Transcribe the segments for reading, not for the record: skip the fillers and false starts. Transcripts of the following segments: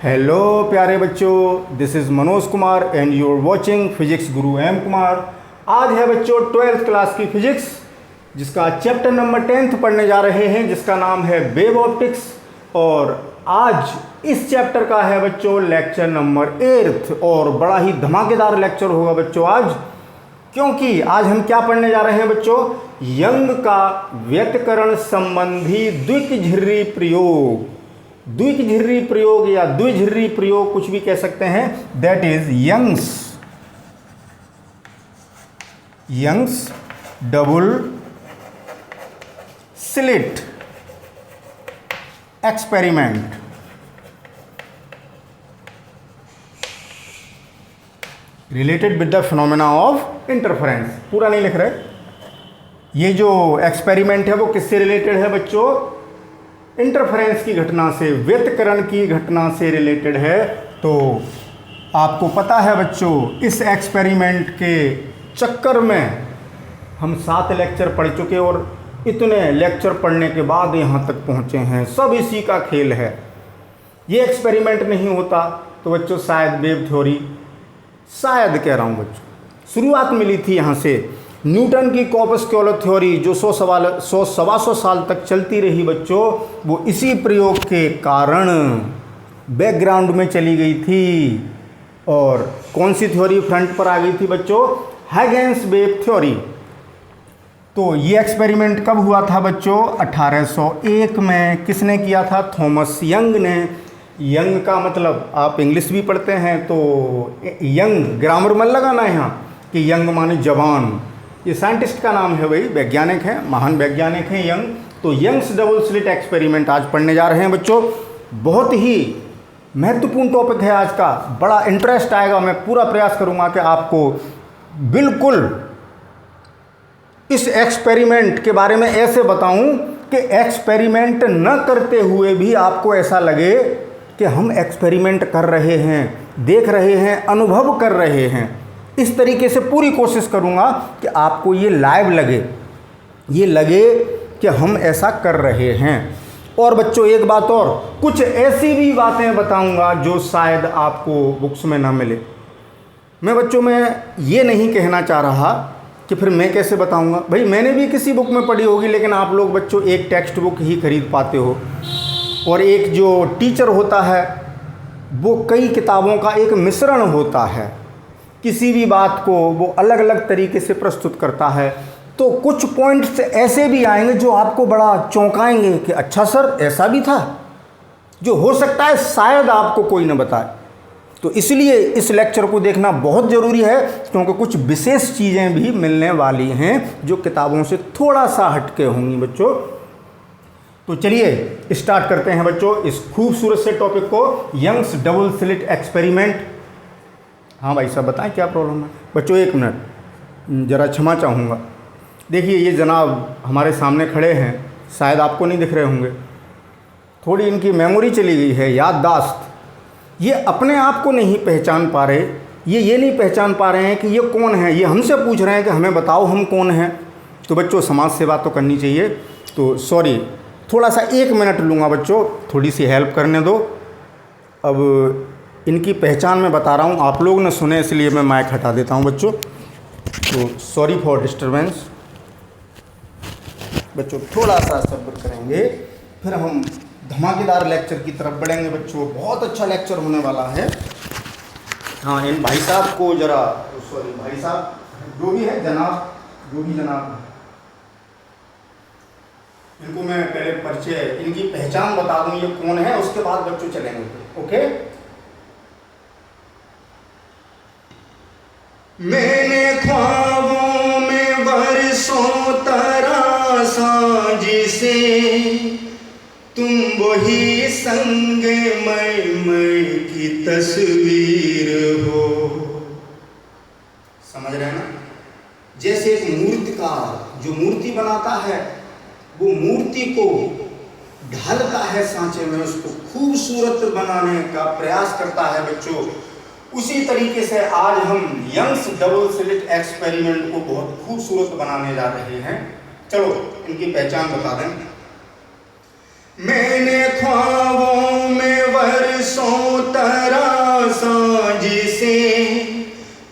Hello प्यारे बच्चों, this is Manoj Kumar and you are watching physics Guru M Kumar. आज है बच्चों 12th क्लास की फिजिक्स, जिसका चैप्टर नंबर 10th पढ़ने जा रहे हैं, जिसका नाम है वेव ऑप्टिक्स। और आज इस चैप्टर का है बच्चों लेक्चर नंबर 8th, और बड़ा ही धमाकेदार लेक्चर होगा बच्चों आज, क्योंकि आज हम क्या पढ़ने जा रहे हैं बच्चों, यंग का व्यतिकरण संबंधी द्विकझिर्री प्रयोग। द्विकझिर्री प्रयोग या द्विझिर्री प्रयोग कुछ भी कह सकते हैं, that is Young's double slit experiment. Related with the phenomena of interference. पूरा नहीं लिख रहे, ये जो एक्सपेरिमेंट है वो किससे रिलेटेड है बच्चों, इंटरफेरेंस की घटना से, व्यतिकरण की घटना से रिलेटेड है। तो आपको पता है बच्चों, इस एक्सपेरिमेंट के चक्कर में हम 7 लेक्चर पढ़ चुके, और इतने लेक्चर पढ़ने के बाद यहाँ तक पहुँचे हैं। सब इसी का खेल है। ये एक्सपेरिमेंट नहीं होता तो बच्चों शायद वेव थ्योरी, शायद कह रहा हूँ बच्चों, शुरुआत मिली थी यहाँ से। न्यूटन की कॉर्पस्कुलर थ्योरी जो 100-125 साल तक चलती रही बच्चों, वो इसी प्रयोग के कारण बैकग्राउंड में चली गई थी। और कौन सी थ्योरी फ्रंट पर आ गई थी बच्चों, हैगेन्स वेव थ्योरी। तो ये एक्सपेरिमेंट कब हुआ था बच्चों, 1801 में। किसने किया था, थॉमस यंग ने। यंग का मतलब आप इंग्लिश भी पढ़ते हैं तो यंग ग्रामर मत लगाना यहाँ कि यंग माने जवान। ये साइंटिस्ट का नाम है, भाई वैज्ञानिक है, महान वैज्ञानिक हैं यंग। तो यंग्स डबल स्लिट एक्सपेरिमेंट आज पढ़ने जा रहे हैं बच्चों। बहुत ही महत्वपूर्ण टॉपिक है आज का, बड़ा इंटरेस्ट आएगा। मैं पूरा प्रयास करूंगा कि आपको बिल्कुल इस एक्सपेरिमेंट के बारे में ऐसे बताऊं कि एक्सपेरिमेंट न करते हुए भी आपको ऐसा लगे कि हम एक्सपेरिमेंट कर रहे हैं, देख रहे हैं, अनुभव कर रहे हैं। इस तरीके से पूरी कोशिश करूंगा कि आपको ये लाइव लगे, ये लगे कि हम ऐसा कर रहे हैं। और बच्चों एक बात और, कुछ ऐसी भी बातें बताऊंगा जो शायद आपको बुक्स में ना मिले। मैं बच्चों में ये नहीं कहना चाह रहा कि फिर मैं कैसे बताऊंगा, भाई मैंने भी किसी बुक में पढ़ी होगी, लेकिन आप लोग बच्चों एक टेक्स्ट बुक ही खरीद पाते हो, और एक जो टीचर होता है वो कई किताबों का एक मिश्रण होता है। किसी भी बात को वो अलग अलग तरीके से प्रस्तुत करता है। तो कुछ पॉइंट्स ऐसे भी आएंगे जो आपको बड़ा चौंकाएंगे कि अच्छा सर ऐसा भी था, जो हो सकता है शायद आपको कोई न बताए। तो इसलिए इस लेक्चर को देखना बहुत ज़रूरी है, क्योंकि कुछ विशेष चीज़ें भी मिलने वाली हैं जो किताबों से थोड़ा सा हटके होंगी बच्चों। तो चलिए स्टार्ट करते हैं बच्चों इस खूबसूरत से टॉपिक को, यंग्स डबल स्लिट एक्सपेरिमेंट। हाँ भाई साहब बताएं क्या प्रॉब्लम है बच्चों, 1 मिनट ज़रा क्षमा चाहूँगा। देखिए ये जनाब हमारे सामने खड़े हैं, शायद आपको नहीं दिख रहे होंगे, थोड़ी इनकी मेमोरी चली गई है, याददाश्त। ये अपने आप को नहीं पहचान पा रहे, ये नहीं पहचान पा रहे हैं कि ये कौन है। ये हमसे पूछ रहे हैं कि हमें बताओ हम कौन हैं। तो बच्चों समाज सेवा तो करनी चाहिए। तो सॉरी, थोड़ा सा 1 मिनट लूँगा बच्चों, थोड़ी सी हेल्प करने दो। अब इनकी पहचान मैं बता रहा हूँ, आप लोग न सुने इसलिए मैं माइक हटा देता हूँ बच्चों। तो सॉरी फॉर डिस्टर्बेंस बच्चों, थोड़ा सा सब्र करेंगे, फिर हम धमाकेदार लेक्चर की तरफ बढ़ेंगे बच्चों। बहुत अच्छा लेक्चर होने वाला है। हाँ इन भाई साहब को ज़रा, सॉरी भाई साहब जो भी है, जनाब जो भी जनाब, इनको मैं पहले परिचय, इनकी पहचान बता दूं ये कौन है, उसके बाद बच्चों चलेंगे। ओके, मैंने ख्वाबों में बरसों तरह सांझ से, तुम वही संगे मई की तस्वीर हो। समझ रहे हैं ना, जैसे एक मूर्तिकार जो मूर्ति बनाता है, वो मूर्ति को ढालता है सांचे में, उसको खूबसूरत बनाने का प्रयास करता है बच्चों। उसी तरीके से आज हम यंग्स डबल स्लिट एक्सपेरिमेंट को बहुत खूबसूरत बनाने जा रहे हैं। चलो इनकी पहचान बता दें। मैंने ख्वाबों में वर्षों तरासा जिसे,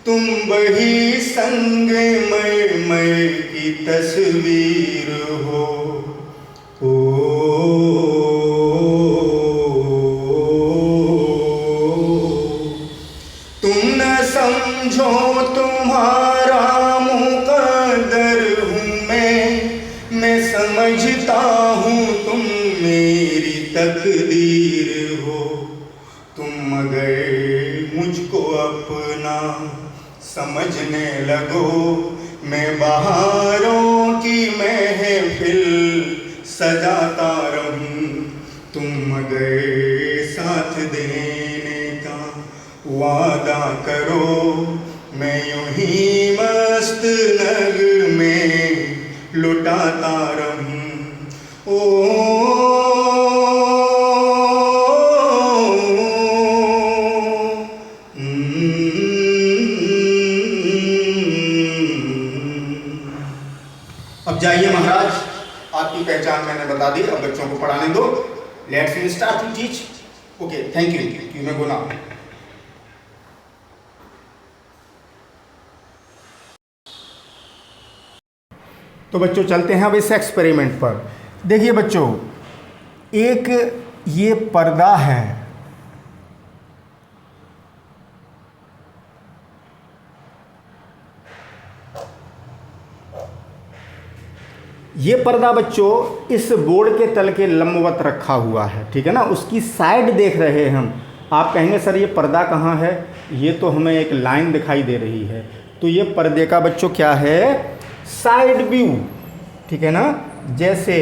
तुम वही संग मरमर की तस्वीर हो। तुम न समझो तुम्हारा मुकद्दर हूँ मैं समझता हूँ तुम मेरी तकदीर हो। तुम अगर मुझको अपना समझने लगो, मैं बहारों की महफिल सजाता रहूं। तुम अगर साथ देने का वादा करो, मैं यूं ही मस्त नगमे लुटाता रहूं। अब जाइए महाराज, आपकी पहचान मैंने बता दी, अब बच्चों को पढ़ाने दो। Let's start to teach. Okay, thank you मैं गुना। तो बच्चों चलते हैं अब इस एक्सपेरिमेंट पर। देखिए बच्चों, एक ये पर्दा है, ये पर्दा बच्चों इस बोर्ड के तल के लंबवत रखा हुआ है, ठीक है ना। उसकी साइड देख रहे हैं हम। आप कहेंगे सर ये पर्दा कहाँ है, ये तो हमें एक लाइन दिखाई दे रही है। तो ये पर्दे का बच्चों क्या है, साइड व्यू, ठीक है ना। जैसे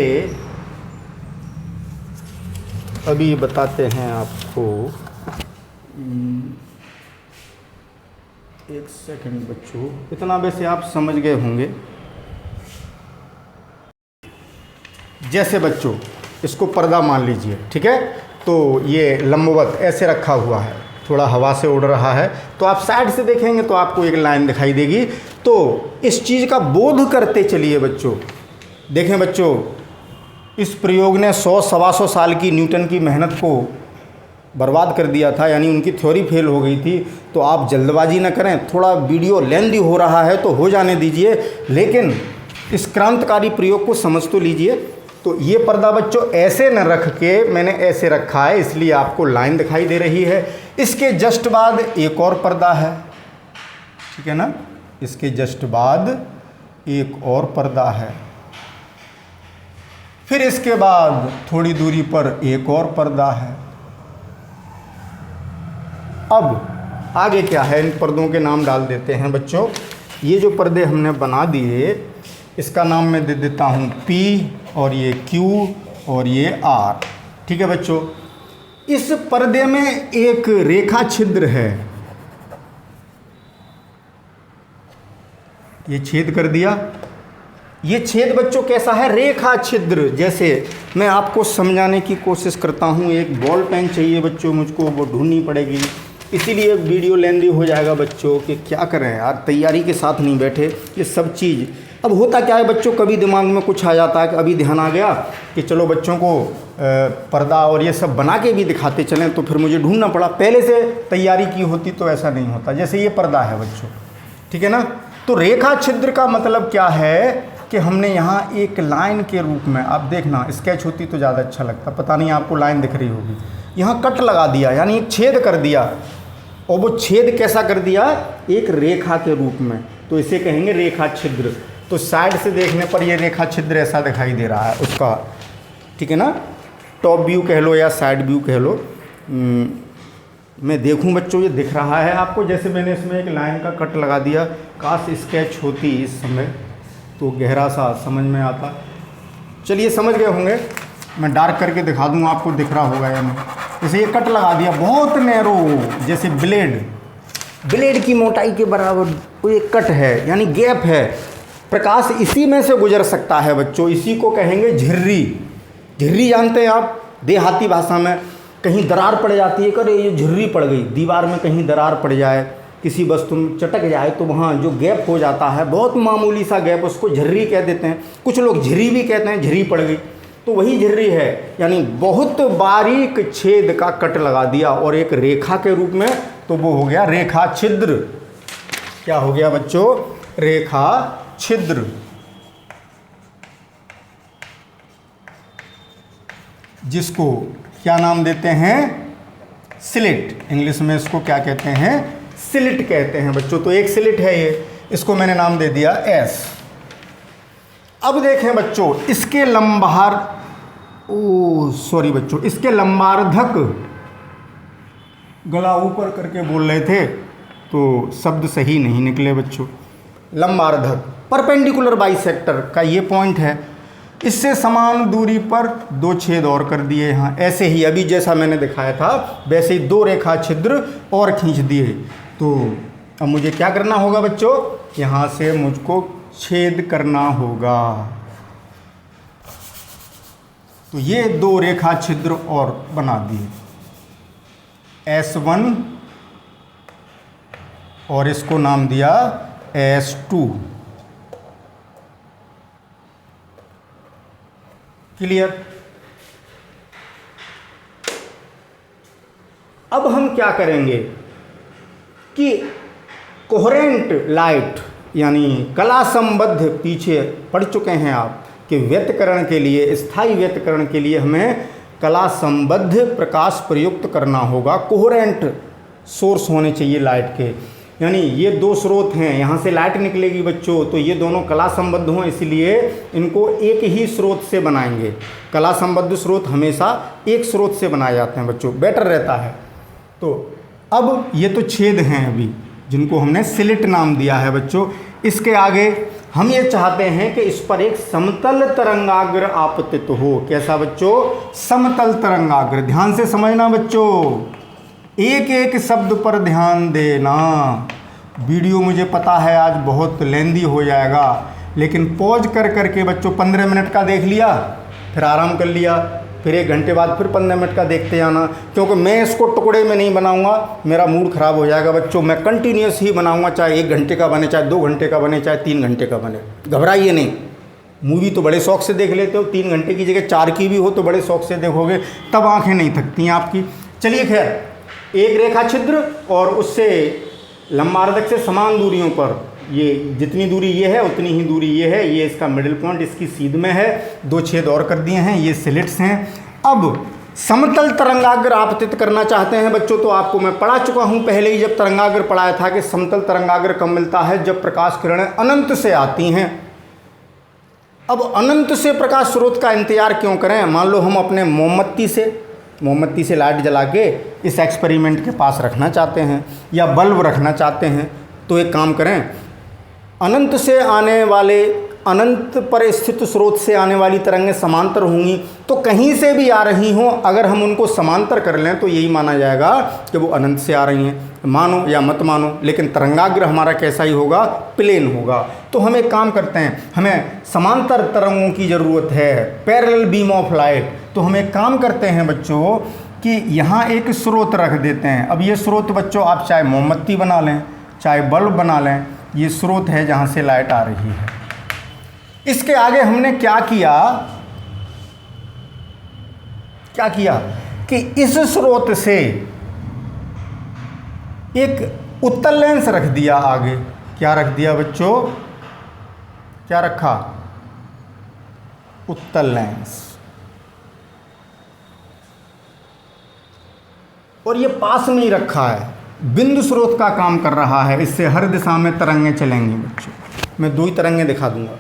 अभी बताते हैं आपको, एक सेकंड बच्चों, इतना वैसे आप समझ गए होंगे। जैसे बच्चों इसको पर्दा मान लीजिए, ठीक है। तो ये लंबवत ऐसे रखा हुआ है, थोड़ा हवा से उड़ रहा है, तो आप साइड से देखेंगे तो आपको एक लाइन दिखाई देगी। तो इस चीज़ का बोध करते चलिए बच्चों। देखें बच्चों, इस प्रयोग ने 100-125 साल की न्यूटन की मेहनत को बर्बाद कर दिया था, यानी उनकी थ्योरी फेल हो गई थी। तो आप जल्दबाजी न करें, थोड़ा वीडियो लेंथी हो रहा है तो हो जाने दीजिए, लेकिन इस क्रांतिकारी प्रयोग को समझ तो लीजिए। तो ये पर्दा बच्चों ऐसे न रख के मैंने ऐसे रखा है, इसलिए आपको लाइन दिखाई दे रही है। इसके जस्ट बाद एक और पर्दा है, ठीक है ना। इसके जस्ट बाद एक और पर्दा है, फिर इसके बाद थोड़ी दूरी पर एक और पर्दा है। अब आगे क्या है, इन पर्दों के नाम डाल देते हैं बच्चों। ये जो पर्दे हमने बना दिए, इसका नाम मैं दे देता हूँ P, और ये Q, और ये R, ठीक है बच्चों। इस पर्दे में एक रेखा छिद्र है, ये छेद कर दिया। ये छेद बच्चों कैसा है, रेखा छिद्र। जैसे मैं आपको समझाने की कोशिश करता हूँ, एक बॉल पेन चाहिए बच्चों मुझको, वो ढूंढनी पड़ेगी, इसीलिए वीडियो लेंदी हो जाएगा बच्चों। कि क्या करें यार, तैयारी के साथ नहीं बैठे, ये सब चीज़। अब होता क्या है बच्चों, कभी दिमाग में कुछ आ जाता है कि अभी ध्यान आ गया कि चलो बच्चों को पर्दा और ये सब बना के भी दिखाते चलें, तो फिर मुझे ढूंढना पड़ा। पहले से तैयारी की होती तो ऐसा नहीं होता। जैसे ये पर्दा है बच्चों, ठीक है ना। तो रेखा छिद्र का मतलब क्या है कि हमने यहाँ एक लाइन के रूप में, आप देखना स्केच होती तो ज़्यादा अच्छा लगता, पता नहीं आपको लाइन दिख रही होगी, यहाँ कट लगा दिया, यानी एक छेद कर दिया। और वो छेद कैसा कर दिया, एक रेखा के रूप में, तो इसे कहेंगे रेखा छिद्र। तो साइड से देखने पर ये रेखा छिद्र ऐसा दिखाई दे रहा है उसका, ठीक है ना। टॉप व्यू कह लो या साइड व्यू कह लो। मैं देखूं बच्चों, ये दिख रहा है आपको। जैसे मैंने इसमें एक लाइन का कट लगा दिया, काश स्केच होती इस समय तो गहरा सा समझ में आता। चलिए समझ गए होंगे, मैं डार्क करके दिखा दूँ आपको, दिख रहा होगा या नहीं। जैसे ये कट लगा दिया, बहुत नैरो, जैसे ब्लेड की मोटाई के बराबर वो एक कट है, यानी गैप है। प्रकाश इसी में से गुजर सकता है बच्चों, इसी को कहेंगे झिर्री। झिर्री जानते हैं आप, देहाती भाषा में। कहीं दरार पड़ जाती है, अरे ये झिर्री पड़ गई, दीवार में कहीं दरार पड़ जाए, किसी वस्तु में चटक जाए, तो वहाँ जो गैप हो जाता है, बहुत मामूली सा गैप, उसको झिर्री कह देते हैं। कुछ लोग झिर्री भी कहते हैं, झिर्री पड़ गई। तो वही झिर्री है, यानी बहुत बारीक छेद का कट लगा दिया और एक रेखा के रूप में, तो वो हो गया रेखा छिद्र। क्या हो गया बच्चों? रेखा छिद्र। जिसको क्या नाम देते हैं? स्लिट। इंग्लिश में इसको क्या कहते हैं? स्लिट कहते हैं बच्चों। तो एक स्लिट है ये, इसको मैंने नाम दे दिया एस। अब देखें बच्चों, इसके लंबार, सॉरी बच्चों, इसके लंबार्धक, गला ऊपर करके बोल रहे थे तो शब्द सही नहीं निकले बच्चों। लंबार्धक परपेंडिकुलर बाइसेक्टर का ये पॉइंट है, इससे समान दूरी पर दो छेद और कर दिए यहाँ। ऐसे ही अभी जैसा मैंने दिखाया था वैसे ही दो रेखा छिद्र और खींच दिए। तो अब मुझे क्या करना होगा बच्चों? यहाँ से मुझको छेद करना होगा। तो ये दो रेखा छिद्र और बना दिए, S1 और इसको नाम दिया S2। क्लियर? अब हम क्या करेंगे कि कोहेरेंट लाइट यानी कला संबद्ध, पीछे पढ़ चुके हैं आप कि व्यतिकरण के लिए, स्थायी व्यतिकरण के लिए हमें कला संबद्ध प्रकाश प्रयुक्त करना होगा। कोहेरेंट सोर्स होने चाहिए लाइट के, यानी ये दो स्रोत हैं, यहाँ से लाइट निकलेगी बच्चों, तो ये दोनों कला संबद्ध हों, इसलिए इनको एक ही स्रोत से बनाएंगे। कला संबद्ध स्रोत हमेशा एक स्रोत से बनाए जाते हैं बच्चों, बेटर रहता है। तो अब ये तो छेद हैं अभी, जिनको हमने स्लिट नाम दिया है बच्चों। इसके आगे हम ये चाहते हैं कि इस पर एक समतल तरंगाग्र आपतित हो। कैसा बच्चों? समतल तरंगाग्र। ध्यान से समझना बच्चों, एक एक शब्द पर ध्यान देना। वीडियो मुझे पता है आज बहुत लेंदी हो जाएगा, लेकिन पॉज कर करके बच्चों 15 मिनट का देख लिया, फिर आराम कर लिया, फिर 1 घंटे बाद फिर 15 मिनट का देखते जाना, क्योंकि मैं इसको टुकड़े में नहीं बनाऊंगा, मेरा मूड ख़राब हो जाएगा बच्चों। मैं कंटिन्यूस ही बनाऊंगा, चाहे 1 घंटे का बने, चाहे 2 घंटे का बने, चाहे 3 घंटे का बने। घबराइए नहीं। मूवी तो बड़े शौक से देख लेते हो, 3 घंटे की जगह 4 की भी हो तो बड़े शौक से देखोगे, तब आँखें नहीं थकती हैं आपकी। चलिए खैर, एक रेखा छिद्र और उससे लंबार्धक से समान दूरियों पर, ये जितनी दूरी ये है उतनी ही दूरी ये है, ये इसका मिडिल पॉइंट इसकी सीध में है, दो छेद और कर दिए हैं, ये स्लिट्स हैं। अब समतल तरंगाग्र आपतित करना चाहते हैं बच्चों, तो आपको मैं पढ़ा चुका हूँ पहले ही, जब तरंगाग्र पढ़ाया था कि समतल तरंगाग्र कब मिलता है? जब प्रकाश किरणें अनंत से आती हैं। अब अनंत से प्रकाश स्रोत का इंतजार क्यों करें? मान लो हम अपने मोमबत्ती से लाइट जला के इस एक्सपेरिमेंट के पास रखना चाहते हैं या बल्ब रखना चाहते हैं, तो एक काम करें, अनंत से आने वाले, अनंत पर स्थित स्रोत से आने वाली तरंगें समांतर होंगी, तो कहीं से भी आ रही हों, अगर हम उनको समांतर कर लें तो यही माना जाएगा कि वो अनंत से आ रही हैं। मानो या मत मानो, लेकिन तरंगाग्र हमारा कैसा ही होगा? प्लेन होगा। तो हम एक काम करते हैं, हमें समांतर तरंगों की ज़रूरत है, पैरेलल बीम ऑफ लाइट। तो हम एक काम करते हैं बच्चों कि यहाँ एक स्रोत रख देते हैं। अब ये स्रोत बच्चों आप चाहे मोमबत्ती बना लें, चाहे बल्ब बना लें, ये स्रोत है जहाँ से लाइट आ रही है। इसके आगे हमने क्या किया कि इस स्रोत से एक उत्तल लेंस रख दिया आगे। क्या रख दिया बच्चों? क्या रखा? उत्तल लेंस। और ये पास में ही रखा है, बिंदु स्रोत का काम कर रहा है, इससे हर दिशा में तरंगें चलेंगी बच्चों। मैं 2 ही तरंगें दिखा दूंगा।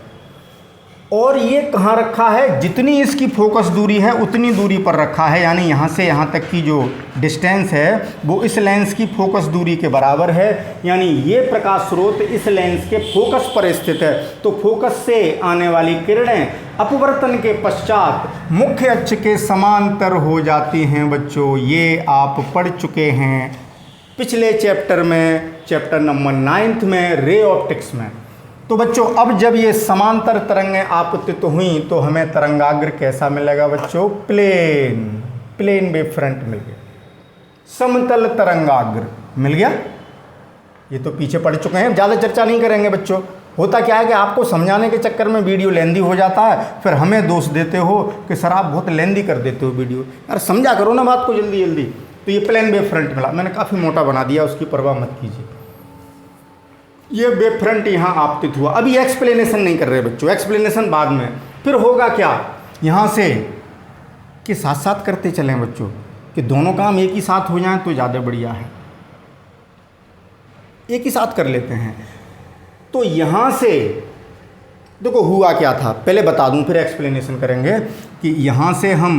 और ये कहाँ रखा है? जितनी इसकी फोकस दूरी है उतनी दूरी पर रखा है, यानी यहाँ से यहाँ तक की जो डिस्टेंस है वो इस लेंस की फोकस दूरी के बराबर है। यानी ये प्रकाश स्रोत इस लेंस के फोकस पर स्थित है। तो फोकस से आने वाली किरणें अपवर्तन के पश्चात मुख्य अक्ष के समांतर हो जाती हैं बच्चों। ये आप पढ़ चुके हैं पिछले चैप्टर में, चैप्टर नंबर 9 में, रे ऑप्टिक्स में। तो बच्चों अब जब ये समांतर तरंगें आपतित हुई तो हमें तरंगाग्र कैसा मिलेगा बच्चों? प्लेन वेव फ्रंट मिल गया, समतल तरंगाग्र मिल गया। ये तो पीछे पढ़ चुके हैं, ज़्यादा चर्चा नहीं करेंगे बच्चों। होता क्या है कि आपको समझाने के चक्कर में वीडियो लेंदी हो जाता है, फिर हमें दोष देते हो कि सर आप बहुत लेंदी कर देते हो वीडियो। यार समझा करो ना बात को जल्दी जल्दी। तो ये प्लेन वेव फ्रंट मिला, मैंने काफ़ी मोटा बना दिया, उसकी परवाह मत कीजिए। ये वेव फ्रंट यहाँ आपतित हुआ। अभी एक्सप्लेनेशन नहीं कर रहे बच्चों, एक्सप्लेनेशन बाद में। फिर होगा क्या, यहाँ से कि साथ साथ करते चलें बच्चों, कि दोनों काम एक ही साथ हो जाएं तो ज़्यादा बढ़िया है। एक ही साथ कर लेते हैं। तो यहाँ से देखो हुआ क्या था, पहले बता दूं फिर एक्सप्लेनेशन करेंगे। कि यहाँ से हम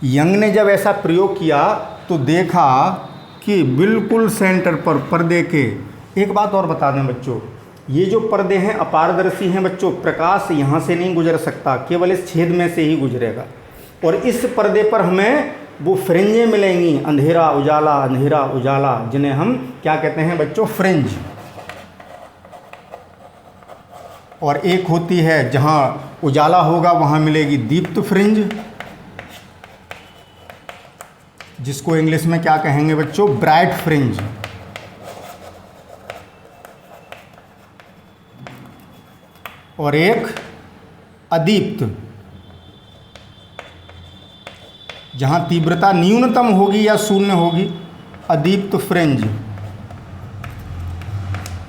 यंग ने जब ऐसा प्रयोग किया तो देखा कि बिल्कुल सेंटर पर पर्दे के, एक बात और बता दें बच्चों, ये जो पर्दे हैं अपारदर्शी हैं बच्चों, प्रकाश यहाँ से नहीं गुजर सकता, केवल इस छेद में से ही गुजरेगा। और इस पर्दे पर हमें वो फ्रिंजें मिलेंगी, अंधेरा उजाला, अंधेरा उजाला, जिन्हें हम क्या कहते हैं बच्चों, फ्रिंज। और एक होती है जहाँ उजाला होगा वहाँ मिलेगी दीप्त फ्रिंज, जिसको इंग्लिश में क्या कहेंगे बच्चों, ब्राइट फ्रिंज। और एक अदीप्त, जहाँ तीव्रता न्यूनतम होगी या शून्य होगी, अदीप्त फ्रिंज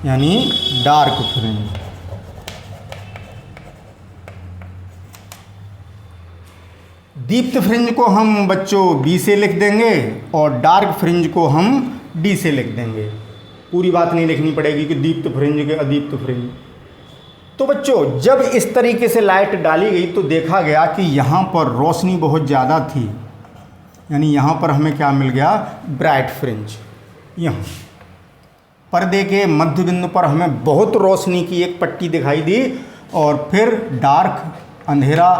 यानी डार्क फ्रिंज। दीप्त फ्रिंज को हम बच्चों बी से लिख देंगे और डार्क फ्रिंज को हम डी से लिख देंगे। पूरी बात नहीं लिखनी पड़ेगी कि दीप्त फ्रिंज के अदीप्त फ्रिंज। तो बच्चों जब इस तरीके से लाइट डाली गई तो देखा गया कि यहाँ पर रोशनी बहुत ज़्यादा थी, यानी यहाँ पर हमें क्या मिल गया, ब्राइट फ्रिंज। यहाँ पर्दे के मध्य बिंदु पर हमें बहुत रोशनी की एक पट्टी दिखाई दी, और फिर डार्क अंधेरा,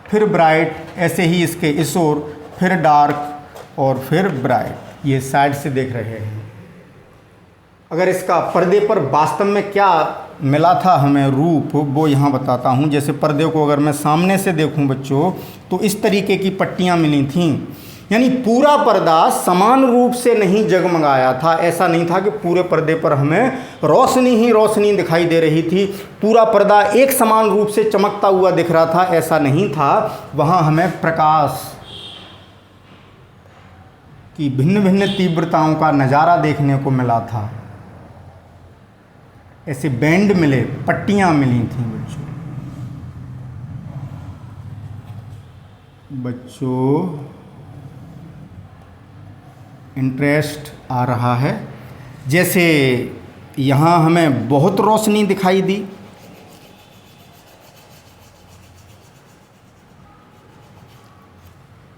फिर ब्राइट, ऐसे ही इसके इस ओर, फिर डार्क और फिर ब्राइट। ये साइड से देख रहे हैं। अगर इसका पर्दे पर वास्तव में क्या मिला था हमें रूप, वो यहाँ बताता हूँ। जैसे पर्दे को अगर मैं सामने से देखूँ बच्चों तो इस तरीके की पट्टियाँ मिली थीं, यानी पूरा पर्दा समान रूप से नहीं जगमगाया था। ऐसा नहीं था कि पूरे पर्दे पर हमें रोशनी ही रोशनी दिखाई दे रही थी, पूरा पर्दा एक समान रूप से चमकता हुआ दिख रहा था, ऐसा नहीं था। वहाँ हमें प्रकाश की भिन्न भिन्न तीव्रताओं का नज़ारा देखने को मिला था। ऐसे बैंड मिले, पट्टियाँ मिली थीं बच्चों। इंटरेस्ट आ रहा है। जैसे यहाँ हमें बहुत रोशनी दिखाई दी,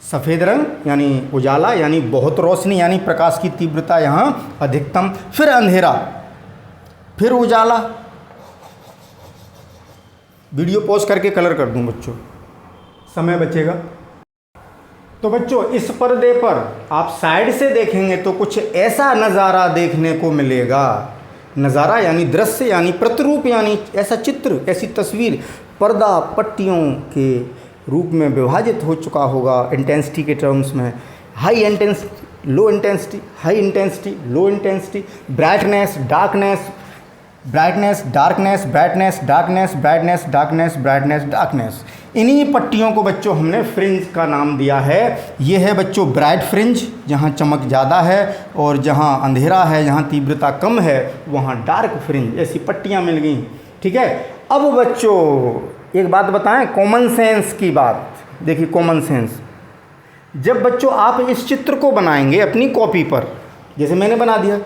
सफ़ेद रंग यानी उजाला, यानी बहुत रोशनी, यानी प्रकाश की तीव्रता यहाँ अधिकतम, फिर अंधेरा, फिर उजाला। वीडियो पॉज करके कलर कर दूं बच्चों, समय बचेगा। तो बच्चों इस पर्दे पर आप साइड से देखेंगे तो कुछ ऐसा नज़ारा देखने को मिलेगा। नज़ारा यानी दृश्य, यानी प्रतिरूप, यानी ऐसा चित्र, ऐसी तस्वीर। पर्दा पट्टियों के रूप में विभाजित हो चुका होगा इंटेंसिटी के टर्म्स में। High intensity, low intensity, high intensity, low intensity, brightness, darkness, brightness, darkness, brightness, darkness, brightness, darkness, brightness, darkness. इन्हीं पट्टियों को बच्चों हमने फ्रिंज का नाम दिया है। ये है बच्चों ब्राइट फ्रिंज, जहाँ चमक ज़्यादा है, और जहाँ अंधेरा है, जहाँ तीव्रता कम है, वहाँ डार्क फ्रिंज। ऐसी पट्टियाँ मिल गई, ठीक है। अब बच्चों एक बात बताएं, कॉमन सेंस की बात। देखिए कॉमन सेंस, जब बच्चों आप इस चित्र को बनाएंगे अपनी कॉपी पर, जैसे मैंने बना दिया,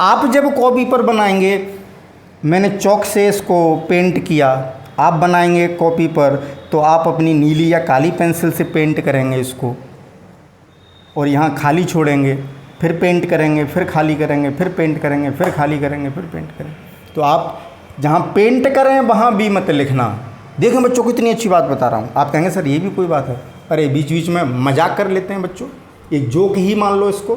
आप जब कॉपी पर बनाएंगे, मैंने चॉक से इसको पेंट किया, आप बनाएंगे कॉपी पर तो आप अपनी नीली या काली पेंसिल से पेंट करेंगे इसको, और यहाँ खाली छोड़ेंगे, फिर पेंट करेंगे, फिर खाली करेंगे, फिर पेंट करेंगे, फिर खाली करेंगे, फिर पेंट करेंगे। तो आप जहाँ पेंट करें वहाँ भी मत लिखना। देखें बच्चों कितनी अच्छी बात बता रहा हूँ। आप कहेंगे सर ये भी कोई बात है? अरे बीच बीच में मजाक कर लेते हैं बच्चों, ये जोक ही मान लो इसको।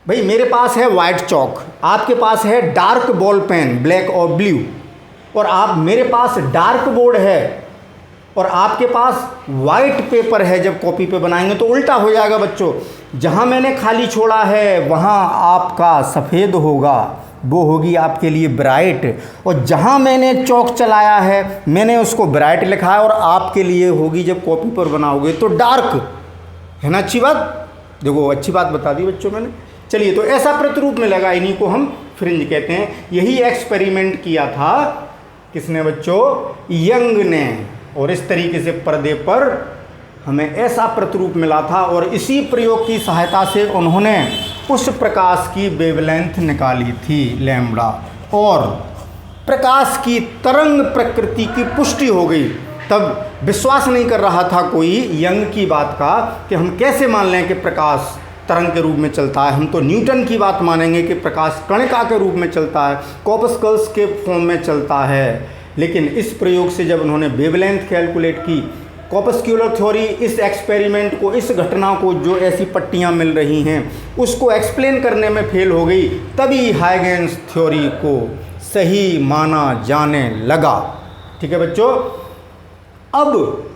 भाई मेरे पास है वाइट चॉक, आपके पास है डार्क बॉल पेन, ब्लैक और ब्लू, और आप मेरे पास डार्क बोर्ड है और आपके पास वाइट पेपर है। जब कॉपी पे बनाएंगे तो उल्टा हो जाएगा बच्चों। जहाँ मैंने खाली छोड़ा है वहाँ आपका सफ़ेद होगा, वो होगी आपके लिए ब्राइट, और जहाँ मैंने चौक चलाया है मैंने उसको ब्राइट लिखा है, और आपके लिए होगी जब कॉपी पर बनाओगे तो डार्क। है ना अच्छी बात? देखो अच्छी बात बता दी बच्चों मैंने। चलिए, तो ऐसा प्रतिरूप मिलेगा, इन्हीं को हम फ्रिंज कहते हैं। यही एक्सपेरिमेंट किया था किसने बच्चों? यंग ने, और इस तरीके से पर्दे पर हमें ऐसा प्रतिरूप मिला था, और इसी प्रयोग की सहायता से उन्होंने उस प्रकाश की वेवलेंथ निकाली थी लैम्ब्डा, और प्रकाश की तरंग प्रकृति की पुष्टि हो गई। तब विश्वास नहीं कर रहा था कोई यंग की बात का कि हम कैसे मान लें कि प्रकाश तरंग के रूप में चलता है। हम तो न्यूटन की बात मानेंगे कि प्रकाश कणिका के रूप में चलता है, कॉर्पस्कल्स के फॉर्म में चलता है। लेकिन इस प्रयोग से जब उन्होंने वेवलेंथ कैलकुलेट की, कॉर्पस्क्यूलर थ्योरी, इस एक्सपेरिमेंट को, इस घटना को, जो ऐसी पट्टियां मिल रही हैं उसको एक्सप्लेन करने में फेल हो गई, तभी हाइगेन्स थ्योरी को सही माना जाने लगा। ठीक है बच्चों? अब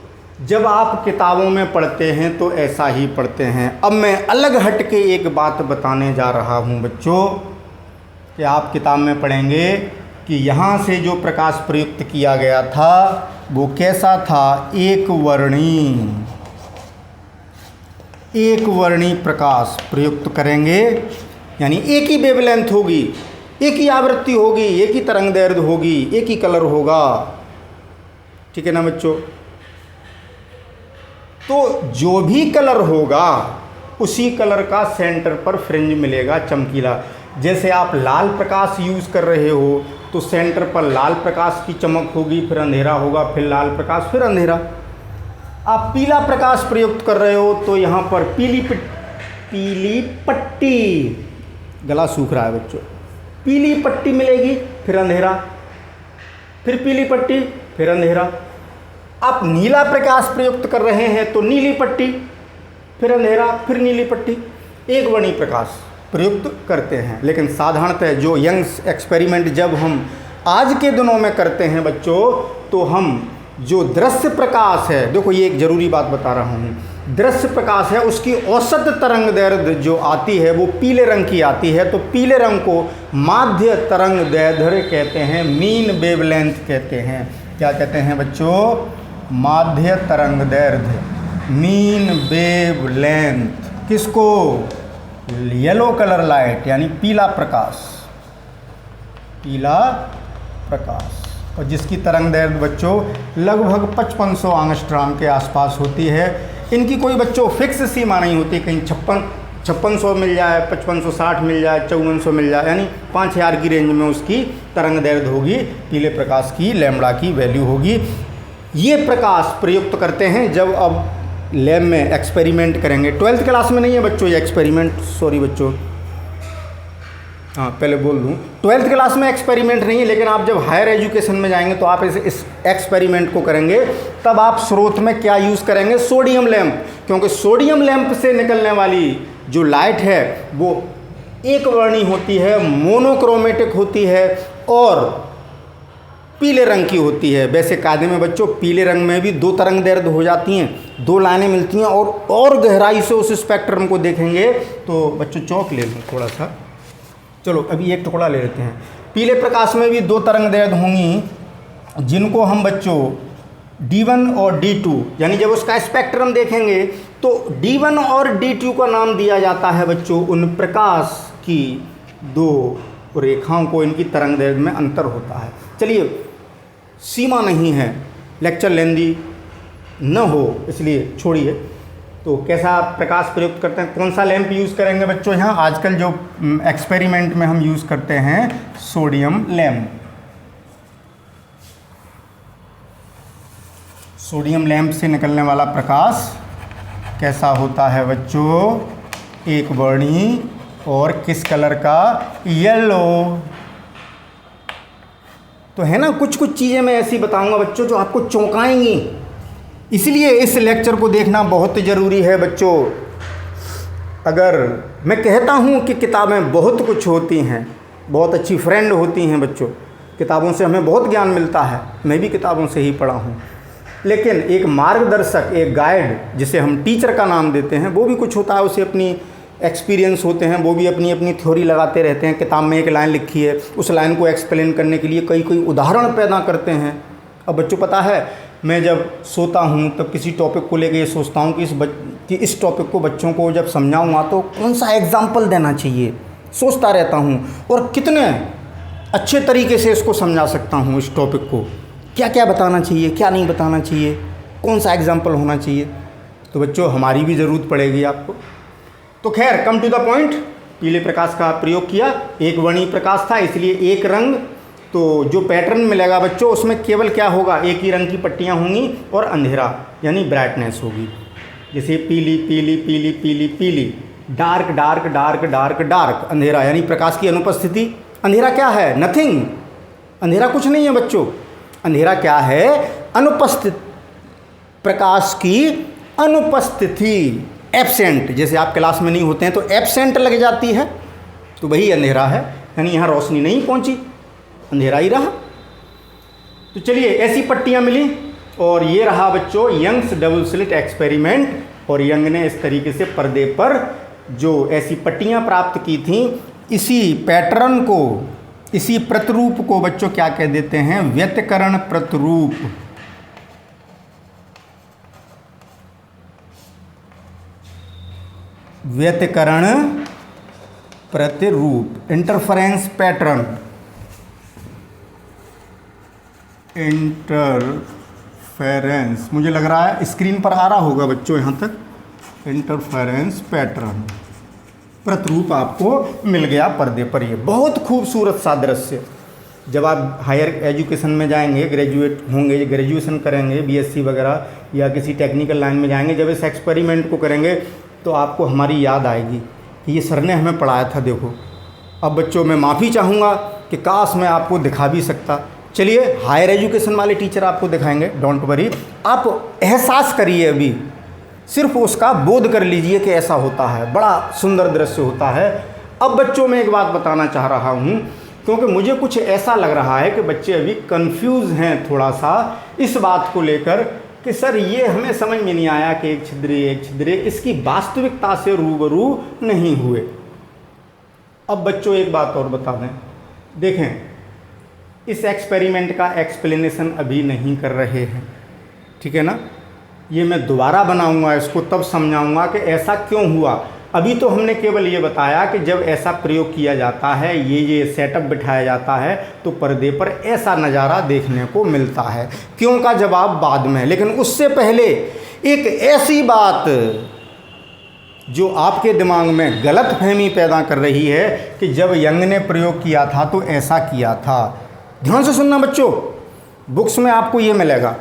जब आप किताबों में पढ़ते हैं तो ऐसा ही पढ़ते हैं। अब मैं अलग हट के एक बात बताने जा रहा हूं बच्चों, कि आप किताब में पढ़ेंगे कि यहाँ से जो प्रकाश प्रयुक्त किया गया था वो कैसा था? एक वर्णी प्रकाश प्रयुक्त करेंगे, यानी एक ही वेवलेंथ होगी, एक ही आवृत्ति होगी, एक ही तरंग दैर्ध्य होगी, एक ही कलर होगा। ठीक है ना बच्चों? तो जो भी कलर होगा उसी कलर का सेंटर पर फ्रिंज मिलेगा चमकीला। जैसे आप लाल प्रकाश यूज़ कर रहे हो तो सेंटर पर लाल प्रकाश की चमक होगी, फिर अंधेरा होगा, फिर लाल प्रकाश, फिर अंधेरा। आप पीला प्रकाश प्रयुक्त कर रहे हो तो यहाँ पर पीली पट्टी, गला सूख रहा है बच्चों, पीली पट्टी मिलेगी, फिर अंधेरा, फिर पीली पट्टी, फिर अंधेरा। आप नीला प्रकाश प्रयुक्त कर रहे हैं तो नीली पट्टी, फिर अंधेरा, फिर नीली पट्टी। एक वर्णी प्रकाश प्रयुक्त करते हैं। लेकिन साधारणतः जो यंग्स एक्सपेरिमेंट जब हम आज के दिनों में करते हैं बच्चों, तो हम जो दृश्य प्रकाश है, देखो ये एक ज़रूरी बात बता रहा हूँ, दृश्य प्रकाश है उसकी औसत तरंग दैर्ध्य जो आती है वो पीले रंग की आती है। तो पीले रंग को माध्य तरंग दैर्ध्य कहते हैं, मीन वेवलेंथ कहते हैं। क्या कहते हैं बच्चों? माध्य तरंग दैर्ध्य, मीन वेवलेंथ। किसको? येलो कलर लाइट, यानी पीला प्रकाश, पीला प्रकाश, और जिसकी तरंग दैर्ध्य बच्चों लगभग 5500 एंगस्ट्रॉम के आसपास होती है। इनकी कोई बच्चों फिक्स सीमा नहीं होती, कहीं 5600 मिल जाए, 5560 मिल जाए, 5400 मिल जाए, यानी 5000 की रेंज में उसकी तरंग दैर्ध्य होगी, पीले प्रकाश की लैम्ब्डा की वैल्यू होगी। ये प्रकाश प्रयुक्त करते हैं जब अब लैब में एक्सपेरिमेंट करेंगे। 12th क्लास में नहीं है बच्चों ये एक्सपेरिमेंट, सॉरी बच्चों, हाँ पहले बोल दूँ, 12th क्लास में एक्सपेरिमेंट नहीं है, लेकिन आप जब हायर एजुकेशन में जाएंगे तो आप इस एक्सपेरिमेंट को करेंगे। तब आप स्रोत में क्या यूज़ करेंगे? सोडियम लैंप, क्योंकि सोडियम लैंप से निकलने वाली जो लाइट है वो एक वर्णी होती है, मोनोक्रोमेटिक होती है और पीले रंग की होती है। वैसे कायदे में बच्चों पीले रंग में भी दो तरंग दैर्ध्य हो जाती हैं, दो लाइनें मिलती हैं, और गहराई से उस स्पेक्ट्रम को देखेंगे तो बच्चों चौक ले लूँ थोड़ा सा, चलो अभी एक टुकड़ा ले लेते हैं। पीले प्रकाश में भी दो तरंग दैर्ध्य होंगी जिनको हम बच्चों D1 और D2, यानी जब उसका स्पेक्ट्रम देखेंगे तो D1 और D2 का नाम दिया जाता है बच्चों उन प्रकाश की दो रेखाओं को, इनकी तरंग दैर्ध्य में अंतर होता है। चलिए, सीमा नहीं है, लेक्चर लेंदी न हो इसलिए छोड़िए। तो कैसा प्रकाश प्रयुक्त करते हैं, कौन सा लैंप यूज़ करेंगे बच्चों? यहाँ आजकल जो एक्सपेरिमेंट में हम यूज़ करते हैं सोडियम लैंप। सोडियम लैंप से निकलने वाला प्रकाश कैसा होता है बच्चों? एक वर्णी, और किस कलर का? येलो। तो है ना, कुछ कुछ चीज़ें मैं ऐसी बताऊंगा बच्चों जो आपको चौंकाएंगी, इसलिए इस लेक्चर को देखना बहुत ज़रूरी है बच्चों। अगर मैं कहता हूँ कि किताबें बहुत कुछ होती हैं, बहुत अच्छी फ्रेंड होती हैं बच्चों, किताबों से हमें बहुत ज्ञान मिलता है, मैं भी किताबों से ही पढ़ा हूँ, लेकिन एक मार्गदर्शक, एक गाइड जिसे हम टीचर का नाम देते हैं, वो भी कुछ होता है, उसे अपनी एक्सपीरियंस होते हैं वो भी अपनी अपनी थ्योरी लगाते रहते हैं। किताब में एक लाइन लिखी है, उस लाइन को एक्सप्लेन करने के लिए कई कई उदाहरण पैदा करते हैं। अब बच्चों पता है, मैं जब सोता हूँ तब किसी टॉपिक को लेकर ये सोचता हूँ कि इस टॉपिक को बच्चों को जब समझाऊँगा तो कौन सा एग्जाम्पल देना चाहिए, सोचता रहता हूँ, और कितने अच्छे तरीके से इसको समझा सकता हूँ। इस टॉपिक को क्या क्या बताना चाहिए, क्या नहीं बताना चाहिए, कौन सा एग्जाम्पल होना चाहिए। तो बच्चों हमारी भी ज़रूरत पड़ेगी आपको। तो खैर, कम टू द पॉइंट, पीले प्रकाश का प्रयोग किया। एक वर्णीय प्रकाश था इसलिए एक रंग, तो जो पैटर्न मिलेगा बच्चों उसमें केवल क्या होगा, एक ही रंग की पट्टियाँ होंगी और अंधेरा यानी ब्राइटनेस होगी। जैसे पीली पीली पीली पीली पीली, dark dark dark dark dark, अंधेरा यानी प्रकाश की अनुपस्थिति। अंधेरा क्या है? नथिंग। अंधेरा कुछ नहीं है बच्चों। अंधेरा क्या है? अनुपस्थित, प्रकाश की अनुपस्थिति, एब्सेंट। जैसे आप क्लास में नहीं होते हैं तो एब्सेंट लग जाती है, तो वही अंधेरा है, यानी यहाँ रोशनी नहीं पहुँची, अंधेरा ही रहा। तो चलिए, ऐसी पट्टियाँ मिली और ये रहा बच्चों यंग्स डबल स्लिट एक्सपेरिमेंट। और यंग ने इस तरीके से पर्दे पर जो ऐसी पट्टियाँ प्राप्त की थीं, इसी पैटर्न को, इसी प्रतिरूप को बच्चों क्या कह देते हैं? व्यतिकरण प्रतिरूप। व्यतिकरण प्रतिरूप, इंटरफेरेंस पैटर्न, इंटरफेरेंस, मुझे लग रहा है स्क्रीन पर आ रहा होगा बच्चों यहाँ तक। इंटरफेरेंस पैटर्न प्रतिरूप आपको मिल गया पर्दे पर। ये बहुत खूबसूरत सा दृश्य। जब आप हायर एजुकेशन में जाएंगे, ग्रेजुएट होंगे, ग्रेजुएशन करेंगे, बीएससी वगैरह या किसी टेक्निकल लाइन में जाएंगे, जब इस एक्सपेरिमेंट को करेंगे तो आपको हमारी याद आएगी कि ये सर ने हमें पढ़ाया था। देखो, अब बच्चों मैं माफ़ी चाहूँगा कि काश मैं आपको दिखा भी सकता। चलिए, हायर एजुकेशन वाले टीचर आपको दिखाएंगे, डोंट वरी। आप एहसास करिए, अभी सिर्फ उसका बोध कर लीजिए कि ऐसा होता है, बड़ा सुंदर दृश्य होता है। अब बच्चों में एक बात बताना चाह रहा हूँ, क्योंकि मुझे कुछ ऐसा लग रहा है कि बच्चे अभी कंफ्यूज हैं थोड़ा सा इस बात को लेकर कि सर ये हमें समझ में नहीं आया कि एक छिद्रे इसकी वास्तविकता से रूबरू नहीं हुए। अब बच्चों एक बात और बता दें, देखें, इस एक्सपेरिमेंट का एक्सप्लेनेशन अभी नहीं कर रहे हैं, ठीक है ना। ये मैं दोबारा बनाऊंगा इसको, तब समझाऊंगा कि ऐसा क्यों हुआ। अभी तो हमने केवल ये बताया कि जब ऐसा प्रयोग किया जाता है, ये सेटअप बिठाया जाता है, तो पर्दे पर ऐसा नज़ारा देखने को मिलता है। क्यों का जवाब बाद में। लेकिन उससे पहले एक ऐसी बात जो आपके दिमाग में गलतफहमी पैदा कर रही है कि जब यंग ने प्रयोग किया था तो ऐसा किया था। ध्यान से सुनना बच्चों, बुक्स में आपको ये मिलेगा।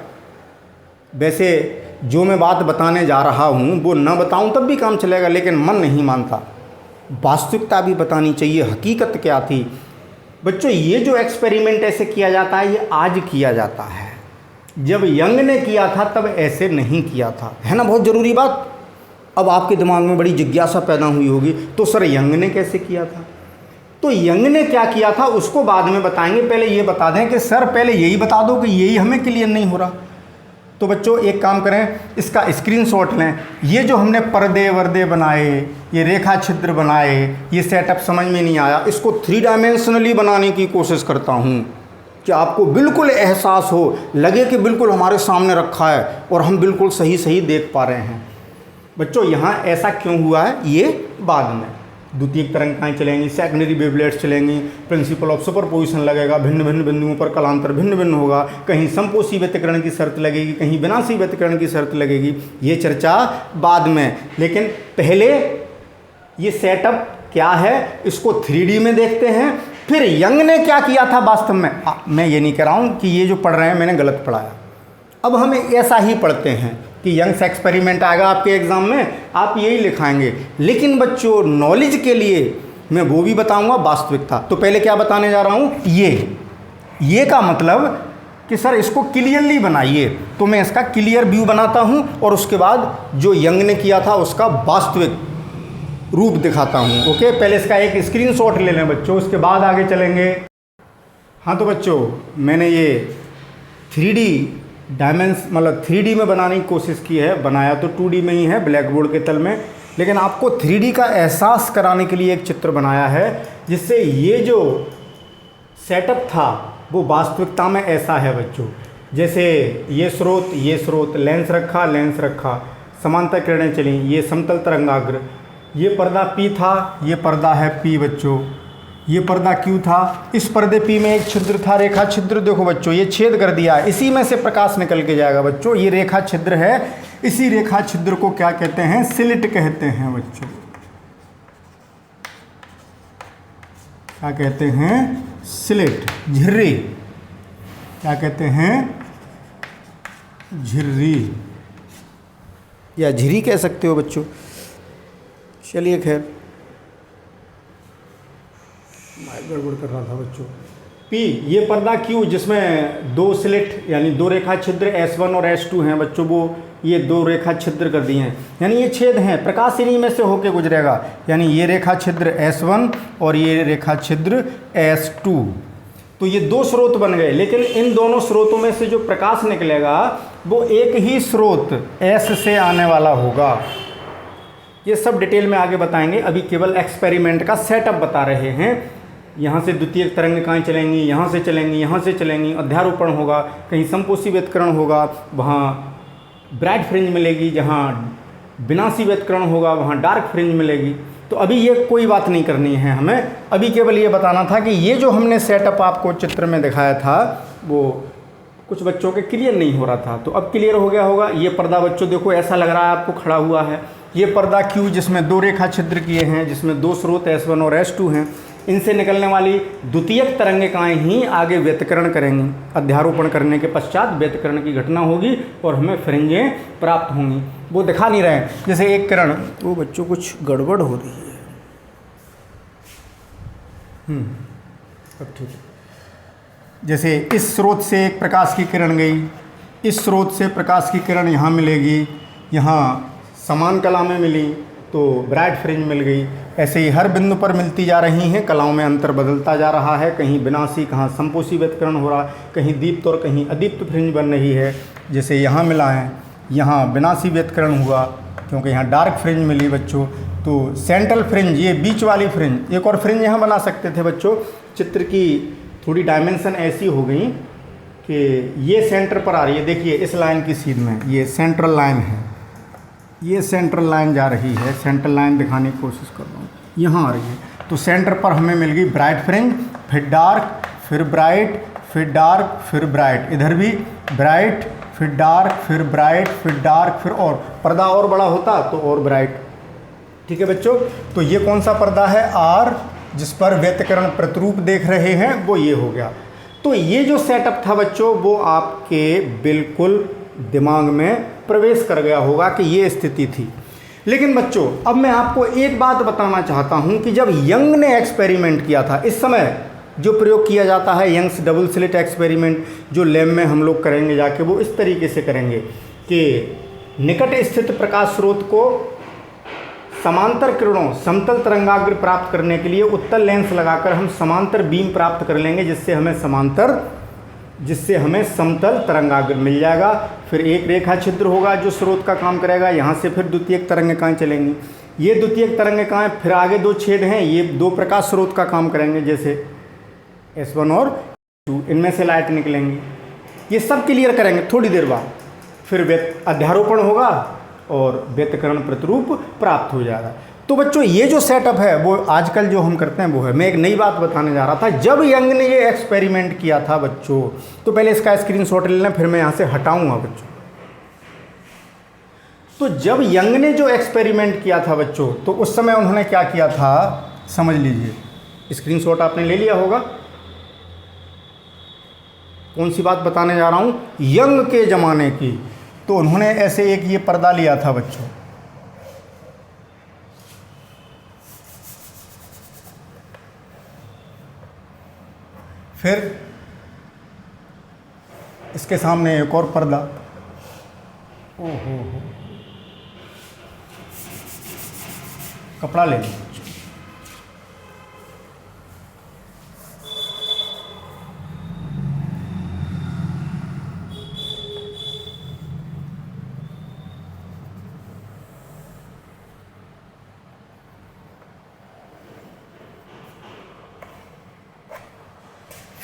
वैसे जो मैं बात बताने जा रहा हूँ वो ना बताऊँ तब भी काम चलेगा, लेकिन मन नहीं मानता, वास्तविकता भी बतानी चाहिए, हकीकत क्या थी। बच्चों, ये जो एक्सपेरिमेंट ऐसे किया जाता है ये आज किया जाता है, जब यंग ने किया था तब ऐसे नहीं किया था, है ना। बहुत ज़रूरी बात। अब आपके दिमाग में बड़ी जिज्ञासा पैदा हुई होगी, तो सर यंग ने कैसे किया था? तो यंग ने क्या किया था उसको बाद में बताएंगे, पहले ये बता दें कि सर पहले यही बता दो कि यही हमें क्लियर नहीं हो रहा। तो बच्चों एक काम करें, इसका स्क्रीनशॉट लें। ये जो हमने पर्दे वर्दे बनाए, ये रेखा छिद्र बनाए, ये सेटअप समझ में नहीं आया, इसको 3 डायमेंशनली बनाने की कोशिश करता हूँ कि आपको बिल्कुल एहसास हो, लगे कि बिल्कुल हमारे सामने रखा है और हम बिल्कुल सही सही देख पा रहे हैं। बच्चों यहाँ ऐसा क्यों हुआ है ये बाद में। द्वितीयक तरंगाएँ चलेंगी, सेकेंडरी वेवलेट्स चलेंगी, प्रिंसिपल ऑफ सुपरपोजिशन लगेगा, भिन्न भिन्न बिंदुओं पर कलांतर भिन्न भिन्न होगा, कहीं समपोषी व्यतिकरण की शर्त लगेगी, कहीं विनाशी व्यतिकरण की शर्त लगेगी, ये चर्चा बाद में। लेकिन पहले ये सेटअप क्या है इसको 3D में देखते हैं, फिर यंग ने क्या किया था वास्तव में। मैं ये नहीं कह रहा हूँ कि ये जो पढ़ रहे हैं मैंने गलत पढ़ाया, अब हम ऐसा ही पढ़ते हैं कि यंग्स एक्सपेरिमेंट आएगा आपके एग्ज़ाम में, आप यही लिखाएंगे। लेकिन बच्चों नॉलेज के लिए मैं वो भी बताऊंगा वास्तविकता। तो पहले क्या बताने जा रहा हूँ, ये का मतलब कि सर इसको क्लियरली बनाइए, तो मैं इसका क्लियर व्यू बनाता हूँ और उसके बाद जो यंग ने किया था उसका वास्तविक रूप दिखाता हूँ। ओके, पहले इसका एक स्क्रीनशॉट ले लें बच्चों, उसके बाद आगे चलेंगे। हाँ तो बच्चों मैंने ये 3D डायमेंस मतलब 3D में बनाने की कोशिश की है, बनाया तो 2D में ही है ब्लैक बोर्ड के तल में। लेकिन आपको 3D का एहसास कराने के लिए एक चित्र बनाया है, जिससे ये जो सेटअप था वो वास्तविकता में ऐसा है बच्चों। जैसे ये स्रोत, लेंस रखा, समांतर किरणें चली, ये समतल तरंगाग्र, ये पर्दा P था, ये पर्दा है P बच्चों, ये पर्दा Q था, इस पर्दे P में एक छिद्र था, रेखा छिद्र। देखो बच्चों ये छेद कर दिया, इसी में से प्रकाश निकल के जाएगा बच्चों। ये रेखा छिद्र है, इसी रेखा छिद्र को क्या कहते हैं? स्लिट कहते हैं बच्चों। क्या कहते हैं? स्लिट, झिर्री। क्या कहते हैं? झिर्री या झिरी कह सकते हो बच्चों। चलिए खैर, मैं गड़बड़ कर रहा था बच्चों। P ये पर्दा Q जिसमें दो स्लिट यानी दो रेखा छिद्र S1 और S2 हैं बच्चों, वो ये दो रेखा छिद्र कर दिए हैं, यानी ये छेद हैं, प्रकाश इन्हीं में से होके गुजरेगा। यानी ये रेखा छिद्र S1 और ये रेखा छिद्र S2, तो ये दो स्रोत बन गए। लेकिन इन दोनों स्रोतों में से जो प्रकाश निकलेगा वो एक ही स्रोत S से आने वाला होगा। ये सब डिटेल में आगे बताएंगे, अभी केवल एक्सपेरिमेंट का सेटअप बता रहे हैं। यहाँ से द्वितीयक तरंगिकाएं चलेंगी, यहाँ से चलेंगी, यहाँ से चलेंगी, अध्यारोपण होगा, कहीं समपोषी व्यतिकरण होगा, वहाँ ब्राइट फ्रिंज मिलेगी, जहाँ विनाशी व्यतिकरण होगा वहाँ डार्क फ्रिंज मिलेगी। तो अभी ये कोई बात नहीं करनी है हमें, अभी केवल ये बताना था कि ये जो हमने सेटअप आपको चित्र में दिखाया था वो कुछ बच्चों के क्लियर नहीं हो रहा था, तो अब क्लियर हो गया होगा। ये पर्दा बच्चों देखो ऐसा लग रहा है आपको खड़ा हुआ है, ये पर्दा Q जिसमें दो रेखा छिद्र किए हैं, जिसमें दो स्रोत S1 और S2 हैं, इनसे निकलने वाली द्वितीयक तरंगिकाएं ही आगे व्यतिकरण करेंगी। अध्यारोपण करने के पश्चात व्यतिकरण की घटना होगी और हमें फ्रिंजें प्राप्त होंगी। वो दिखा नहीं रहे हैं, जैसे एक किरण, वो बच्चों कुछ गड़बड़ हो रही है। अब ठीक है। जैसे इस स्रोत से एक प्रकाश की किरण गई, इस स्रोत से प्रकाश की किरण यहाँ मिलेगी, यहाँ समान कला में मिली तो ब्राइट फ्रिंज मिल गई। ऐसे ही हर बिंदु पर मिलती जा रही हैं, कलाओं में अंतर बदलता जा रहा है, कहीं विनाशी कहाँ समपोषी व्यतिकरण हो रहा है, कहीं दीप्त और कहीं अदीप्त फ्रिंज बन रही है। जैसे यहाँ मिला है, यहाँ विनाशी व्यतिकरण हुआ क्योंकि यहाँ डार्क फ्रिंज मिली बच्चों। तो सेंट्रल फ्रिंज, ये बीच वाली फ्रिंज, एक और फ्रिंज यहाँ बना सकते थे बच्चों। चित्र की थोड़ी डायमेंशन ऐसी हो गई कि ये सेंटर पर आ रही है, देखिए इस लाइन की सीध में ये सेंट्रल लाइन है, ये सेंट्रल लाइन जा रही है, सेंट्रल लाइन दिखाने की कोशिश कर रहा हूँ, यहाँ आ रही है। तो सेंटर पर हमें मिल गई ब्राइट फ्रिंज, फिर डार्क, फिर ब्राइट, फिर डार्क, फिर ब्राइट, इधर भी ब्राइट, फिर डार्क, फिर ब्राइट, फिर डार्क, फिर और पर्दा और बड़ा होता तो और ब्राइट। ठीक है बच्चों, तो ये कौन सा पर्दा है? R, जिस पर व्यतिकरण प्रतिरूप देख रहे हैं वो ये हो गया। तो ये जो सेटअप था बच्चों वो आपके बिल्कुल दिमाग में प्रवेश कर गया होगा कि ये स्थिति थी। लेकिन बच्चों अब मैं आपको एक बात बताना चाहता हूं कि जब यंग ने एक्सपेरिमेंट किया था, इस समय जो प्रयोग किया जाता है यंग्स डबल स्लिट एक्सपेरिमेंट, जो लैब में हम लोग करेंगे जाके, वो इस तरीके से करेंगे कि निकट स्थित प्रकाश स्रोत को समांतर किरणों समतल तरंगाग्र प्राप्त करने के लिए उत्तल लेंस लगाकर हम समांतर बीम प्राप्त कर लेंगे, जिससे हमें समतल तरंगाग्र मिल जाएगा। फिर एक रेखा छिद्र होगा जो स्रोत का काम करेगा, यहाँ से फिर द्वितीयक तरंगिकाएं चलेंगी। ये द्वितीयक तरंगिकाएं, फिर आगे दो छेद हैं, ये दो प्रकाश स्रोत का काम करेंगे, जैसे S1 और S2, इनमें से लाइट निकलेंगी। ये सब क्लियर करेंगे थोड़ी देर बाद। फिर अध्यारोपण होगा और व्यतिकरण प्रतिरूप प्राप्त हो जाएगा। तो बच्चों ये जो सेटअप है वो आजकल जो हम करते हैं वो है। मैं एक नई बात बताने जा रहा था, जब यंग ने ये एक्सपेरिमेंट किया था बच्चों, तो पहले इसका स्क्रीनशॉट ले लेना, फिर मैं यहाँ से हटाऊंगा बच्चों। तो जब यंग ने जो एक्सपेरिमेंट किया था बच्चों, तो उस समय उन्होंने क्या किया था समझ लीजिए। स्क्रीनशॉट आपने ले लिया होगा। कौन सी बात बताने जा रहा हूँ? यंग के ज़माने की। तो उन्होंने ऐसे एक ये पर्दा लिया था बच्चों, फिर इसके सामने एक और पर्दा, ओहो कपड़ा ले लिया।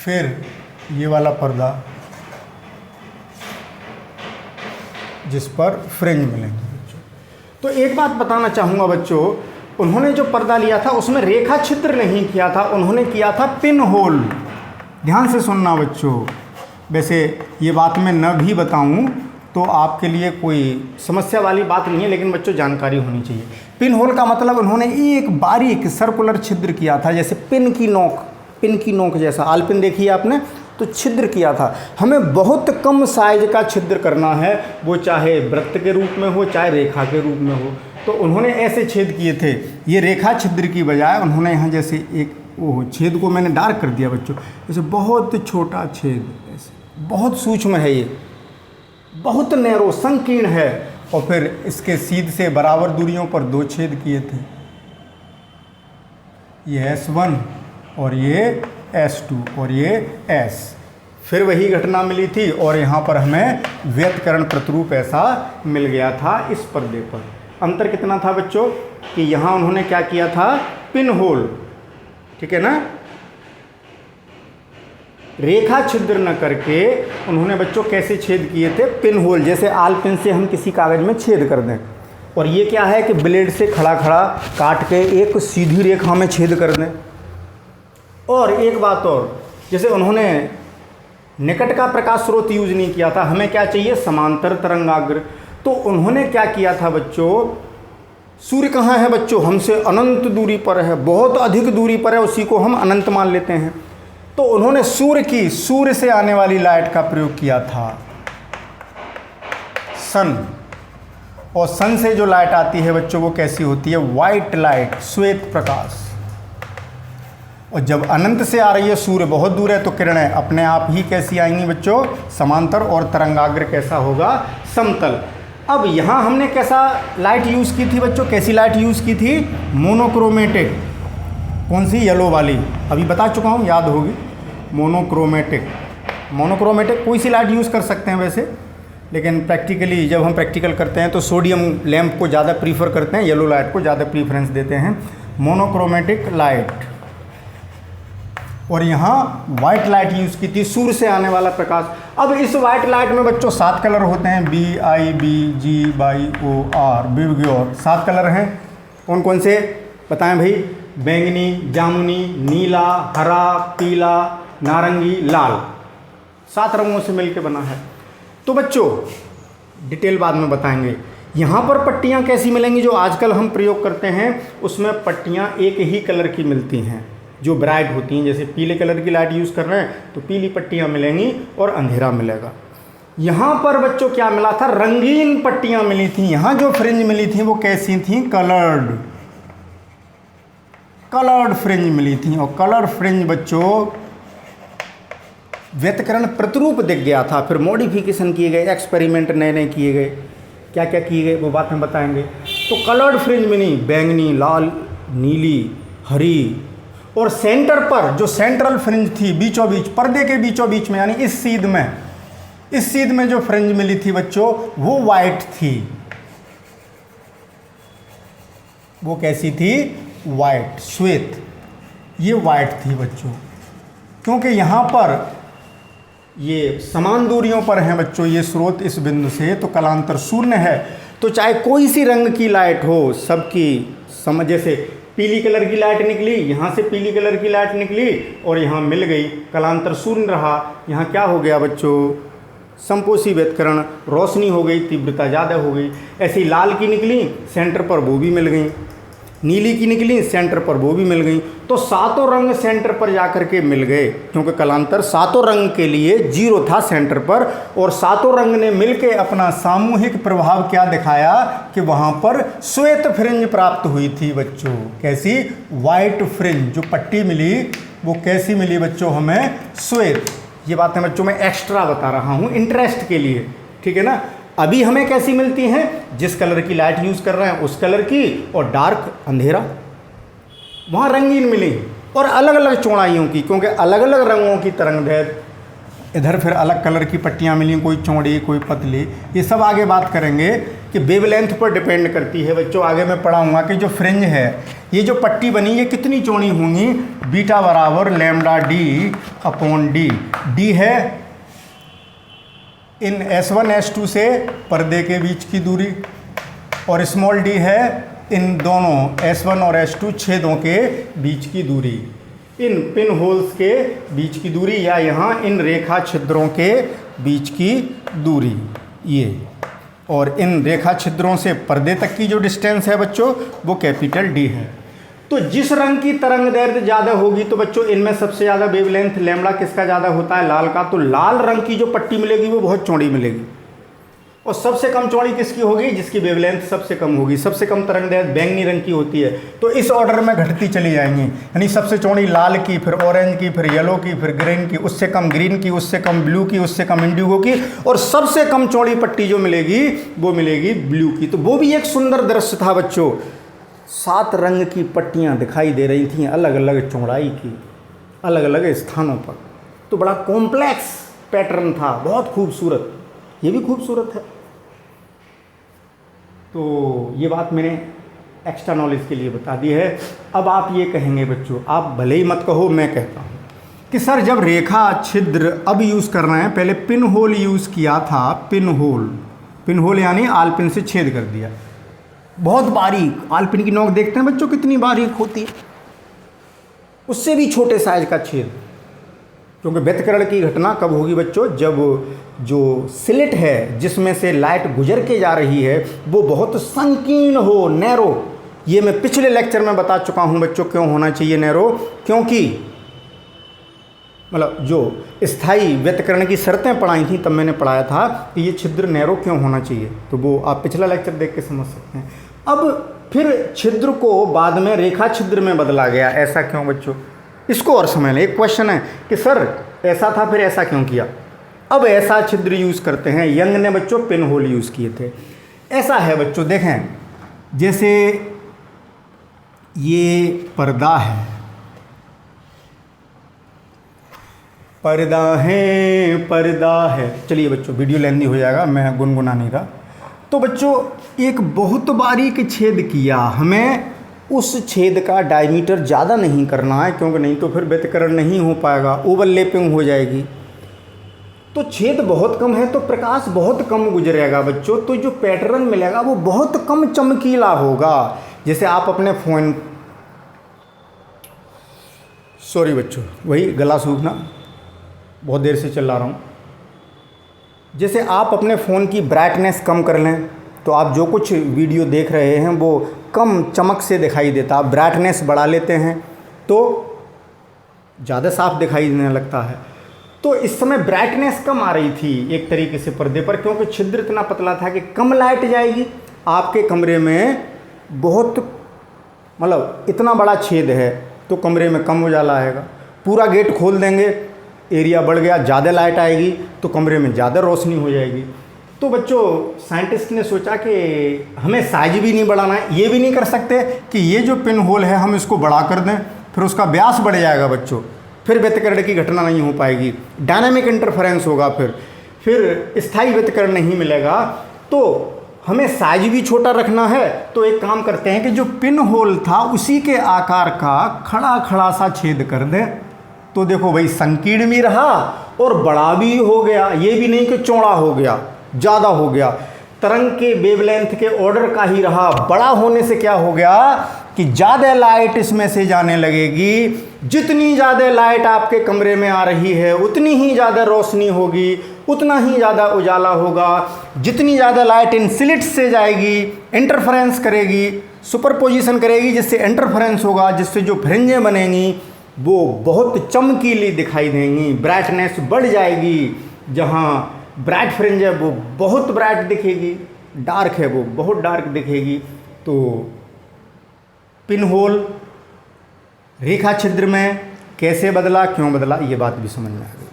फिर ये वाला पर्दा जिस पर फ्रिंज मिलेंगे बच्चों। तो एक बात बताना चाहूँगा बच्चों, उन्होंने जो पर्दा लिया था उसमें रेखा छिद्र नहीं किया था, उन्होंने किया था पिन होल। ध्यान से सुनना बच्चों, वैसे ये बात मैं न भी बताऊं तो आपके लिए कोई समस्या वाली बात नहीं है, लेकिन बच्चों जानकारी होनी चाहिए। पिन होल का मतलब उन्होंने एक बारीक सर्कुलर छिद्र किया था, जैसे पिन की नोक जैसा। आलपिन देखिए आपने, तो छिद्र किया था। हमें बहुत कम साइज का छिद्र करना है, वो चाहे वृत्त के रूप में हो चाहे रेखा के रूप में हो। तो उन्होंने ऐसे छेद किए थे, ये रेखा छिद्र की बजाय उन्होंने यहाँ जैसे एक छेद को मैंने डार्क कर दिया बच्चों, जैसे बहुत छोटा छेद, ऐसे बहुत सूक्ष्म है, ये बहुत नैरो संकीर्ण है। और फिर इसके सीध से बराबर दूरियों पर 2 छेद किए थे, ये S1 और ये S2 और ये S। फिर वही घटना मिली थी और यहाँ पर हमें व्यतकरण प्रतिरूप ऐसा मिल गया था इस पर्दे पर। अंतर कितना था बच्चों कि यहाँ उन्होंने क्या किया था, पिन होल, ठीक है ना, रेखा छिद्र न करके उन्होंने बच्चों कैसे छेद किए थे, पिन होल, जैसे आल पिन से हम किसी कागज़ में छेद कर दें। और ये क्या है कि ब्लेड से खड़ा खड़ा काट के एक सीधी रेखा में छेद कर दें। और एक बात और, जैसे उन्होंने निकट का प्रकाश स्रोत यूज नहीं किया था, हमें क्या चाहिए, समांतर तरंगाग्र। तो उन्होंने क्या किया था बच्चों, सूर्य कहाँ है बच्चों, हमसे अनंत दूरी पर है, बहुत अधिक दूरी पर है, उसी को हम अनंत मान लेते हैं। तो उन्होंने सूर्य से आने वाली लाइट का प्रयोग किया था, सन। और सन से जो लाइट आती है बच्चों वो कैसी होती है, वाइट लाइट, श्वेत प्रकाश। और जब अनंत से आ रही है, सूर्य बहुत दूर है, तो किरणें अपने आप ही कैसी आएंगी बच्चों, समांतर। और तरंगाग्र कैसा होगा, समतल। अब यहाँ हमने कैसा लाइट यूज़ की थी बच्चों, कैसी लाइट यूज़ की थी, मोनोक्रोमेटिक। कौन सी, येलो वाली, अभी बता चुका हूँ, याद होगी, मोनोक्रोमेटिक कोई सी लाइट यूज़ कर सकते हैं वैसे, लेकिन प्रैक्टिकली जब हम प्रैक्टिकल करते हैं तो सोडियम लैंप को ज़्यादा प्रीफर करते हैं, येलो लाइट को ज़्यादा प्रीफरेंस देते हैं, मोनोक्रोमेटिक लाइट। और यहाँ वाइट लाइट यूज़ की थी, सूर्य से आने वाला प्रकाश। अब इस वाइट लाइट में बच्चों 7 कलर होते हैं, BIBGYOR, बिबग्योर, 7 कलर हैं। कौन कौन से बताएं भाई, बैंगनी, जामुनी, नीला, हरा, पीला, नारंगी, लाल, 7 रंगों से मिलकर बना है। तो बच्चों डिटेल बाद में बताएंगे। यहाँ पर पट्टियाँ कैसी मिलेंगी, जो आजकल हम प्रयोग करते हैं उसमें पट्टियाँ एक ही कलर की मिलती हैं, जो ब्राइट होती हैं। जैसे पीले कलर की लाइट यूज़ कर रहे हैं तो पीली पट्टियाँ मिलेंगी और अंधेरा मिलेगा। यहाँ पर बच्चों क्या मिला था, रंगीन पट्टियाँ मिली थी। यहाँ जो फ्रिंज मिली थी वो कैसी थी, कलर्ड फ्रिंज मिली थी। और कलर फ्रिंज बच्चों व्यतकरण प्रतिरूप दिख गया था। फिर मॉडिफिकेशन किए गए, एक्सपेरिमेंट नए नए किए गए, क्या क्या किए गए वो बात हम बताएंगे। तो कलर्ड फ्रिंज मिली, बैंगनी, लाल, नीली, हरी। और सेंटर पर जो सेंट्रल फ्रिंज थी, बीचों बीच, पर्दे के बीचों बीच में, यानी इस सीध में जो फ्रिंज मिली थी बच्चों वो वाइट थी। वो कैसी थी, वाइट, श्वेत, ये वाइट थी बच्चों। क्योंकि यहाँ पर ये समान दूरियों पर हैं बच्चों, ये स्रोत इस बिंदु से, तो कलांतर शून्य है। तो चाहे कोई सी रंग की लाइट हो, सबकी समझ, जैसे पीली कलर की लाइट निकली, यहाँ से पीली कलर की लाइट निकली और यहाँ मिल गई, कलांतर शून्य रहा। यहाँ क्या हो गया बच्चों, संपोषी व्यतकरण, रोशनी हो गई, तीव्रता ज़्यादा हो गई। ऐसी लाल की निकली, सेंटर पर वो भी मिल गई, नीली की निकली, सेंटर पर वो भी मिल गई। तो 7 रंग सेंटर पर जाकर के मिल गए, क्योंकि कलांतर 7 रंग के लिए 0 था सेंटर पर। और 7 रंग ने मिलके अपना सामूहिक प्रभाव क्या दिखाया कि वहाँ पर श्वेत फ्रिंज प्राप्त हुई थी बच्चों। कैसी, वाइट फ्रिंज। जो पट्टी मिली वो कैसी मिली बच्चों, हमें श्वेत। ये बातें बच्चों मैं एक्स्ट्रा बता रहा हूँ इंटरेस्ट के लिए, ठीक है ना। अभी हमें कैसी मिलती हैं, जिस कलर की लाइट यूज़ कर रहे हैं उस कलर की, और डार्क, अंधेरा, वहाँ रंगीन मिली। और अलग अलग चौड़ाइयों की, क्योंकि अलग अलग रंगों की तरंगदैर्घ्य। इधर फिर अलग कलर की पट्टियाँ मिली, कोई चौड़ी कोई पतली, ये सब आगे बात करेंगे। कि वेवलेंथ पर डिपेंड करती है बच्चों। आगे मैं पढ़ाऊंगा कि जो फ्रिंज है, ये जो पट्टी बनी ये कितनी चौड़ी होंगी, बीटा बराबर lambda D upon D. D है इन S1 S2 से पर्दे के बीच की दूरी, और स्मॉल डी है इन दोनों S1 और S2 छेदों के बीच की दूरी, इन पिन होल्स के बीच की दूरी, या यहाँ इन रेखा छिद्रों के बीच की दूरी ये, और इन रेखा छिद्रों से पर्दे तक की जो डिस्टेंस है बच्चों वो कैपिटल डी है। तो जिस रंग की तरंग दैर्ध्य ज़्यादा होगी तो बच्चों इनमें सबसे ज़्यादा वेवलेंथ लैम्डा किसका ज़्यादा होता है, लाल का। तो लाल रंग की जो पट्टी मिलेगी वो बहुत चौड़ी मिलेगी, और सबसे कम चौड़ी किसकी होगी, जिसकी वेवलेंथ सबसे कम होगी। सबसे कम तरंग दैर्ध्य बैंगनी रंग की होती है। तो इस ऑर्डर में घटती चली जाएंगी, यानी सबसे चौड़ी लाल की, फिर ऑरेंज की, फिर येलो की, फिर ग्रीन की, उससे कम ग्रीन की, उससे कम ब्लू की, उससे कम इंडिगो की, और सबसे कम चौड़ी पट्टी जो मिलेगी वो मिलेगी ब्लू की। तो वो भी एक सुंदर दृश्य था बच्चों। 7 रंग की पट्टियाँ दिखाई दे रही थीं अलग अलग चौड़ाई की, अलग अलग स्थानों पर। तो बड़ा कॉम्प्लेक्स पैटर्न था, बहुत खूबसूरत। ये भी खूबसूरत है। तो ये बात मैंने एक्स्ट्रा नॉलेज के लिए बता दी है। अब आप ये कहेंगे बच्चों, आप भले ही मत कहो, मैं कहता हूँ कि सर जब रेखा छिद्र अब यूज़ करना है, पहले पिन होल यूज़ किया था। पिन होल यानी आलपिन से छेद कर दिया, बहुत बारीक। आलपिन की नोक देखते हैं बच्चों कितनी बारीक होती है, उससे भी छोटे साइज का छेद। क्योंकि व्यतिकरण की घटना कब होगी बच्चों, जब जो स्लिट है जिसमें से लाइट गुजर के जा रही है वो बहुत संकीर्ण हो, नैरो। ये मैं पिछले लेक्चर में बता चुका हूँ बच्चों क्यों होना चाहिए नैरो, क्योंकि मतलब जो स्थायी व्यतिकरण की शर्तें पढ़ाई थी तब मैंने पढ़ाया था कि ये छिद्र नैरो क्यों होना चाहिए। तो वो आप पिछला लेक्चर देख के समझ सकते हैं। अब फिर छिद्र को बाद में रेखा छिद्र में बदला गया, ऐसा क्यों बच्चों, इसको और समझ लें। एक क्वेश्चन है कि सर ऐसा था फिर ऐसा क्यों किया। अब ऐसा छिद्र यूज़ करते हैं, यंग ने बच्चों पिन होल यूज़ किए थे। ऐसा है बच्चों, देखें जैसे ये पर्दा है, पर्दा है। चलिए बच्चों वीडियो लेंदी हो जाएगा, मैं गुनगुना नहीं रहा। तो बच्चों एक बहुत बारीक छेद किया, हमें उस छेद का डायमीटर ज़्यादा नहीं करना है, क्योंकि नहीं तो फिर व्यतिकरण नहीं हो पाएगा, ओवरलैपिंग हो जाएगी। तो छेद बहुत कम है तो प्रकाश बहुत कम गुजरेगा बच्चों, तो जो पैटर्न मिलेगा वो बहुत कम चमकीला होगा। जैसे आप अपने फ़ोन, सॉरी बच्चों वही गला सूखना, बहुत देर से चला रहा हूँ। जैसे आप अपने फ़ोन की ब्राइटनेस कम कर लें तो आप जो कुछ वीडियो देख रहे हैं वो कम चमक से दिखाई देता। आप ब्राइटनेस बढ़ा लेते हैं तो ज़्यादा साफ दिखाई देने लगता है। तो इस समय ब्राइटनेस कम आ रही थी एक तरीके से पर्दे पर, क्योंकि छिद्र इतना पतला था कि कम लाइट जाएगी आपके कमरे में। बहुत मतलब इतना बड़ा छेद है तो कमरे में कम उजाला आएगा। पूरा गेट खोल देंगे, एरिया बढ़ गया, ज़्यादा लाइट आएगी तो कमरे में ज़्यादा रोशनी हो जाएगी। तो बच्चों साइंटिस्ट ने सोचा कि हमें साइज भी नहीं बढ़ाना है, ये भी नहीं कर सकते कि ये जो पिन होल है हम इसको बड़ा कर दें, फिर उसका व्यास बढ़ जाएगा बच्चों, फिर व्यतिकरण की घटना नहीं हो पाएगी, डायनामिक इंटरफेरेंस होगा, फिर स्थायी व्यतिकरण नहीं मिलेगा। तो हमें साइज भी छोटा रखना है, तो एक काम करते हैं कि जो पिन होल था उसी के आकार का खड़ा खड़ा सा छेद कर दें। तो देखो भाई संकीर्ण भी रहा और बड़ा भी हो गया, ये भी नहीं कि चौड़ा हो गया, ज़्यादा हो गया। तरंग के वेवलेंथ के ऑर्डर का ही रहा। बड़ा होने से क्या हो गया कि ज़्यादा लाइट इसमें से जाने लगेगी। जितनी ज़्यादा लाइट आपके कमरे में आ रही है उतनी ही ज़्यादा रोशनी होगी, उतना ही ज़्यादा उजाला होगा। जितनी ज़्यादा लाइट इन स्लिट से जाएगी, इंटरफेरेंस करेगी, सुपरपोजिशन करेगी, जिससे इंटरफेरेंस होगा, जिससे जो फ्रिंजें बनेंगी वो बहुत चमकीली दिखाई देंगी। ब्राइटनेस बढ़ जाएगी, जहाँ ब्राइट फ्रिंज है वो बहुत ब्राइट दिखेगी, डार्क है वो बहुत डार्क दिखेगी। तो पिन होल रेखा छिद्र में कैसे बदला, क्यों बदला, ये बात भी समझ में आ गई।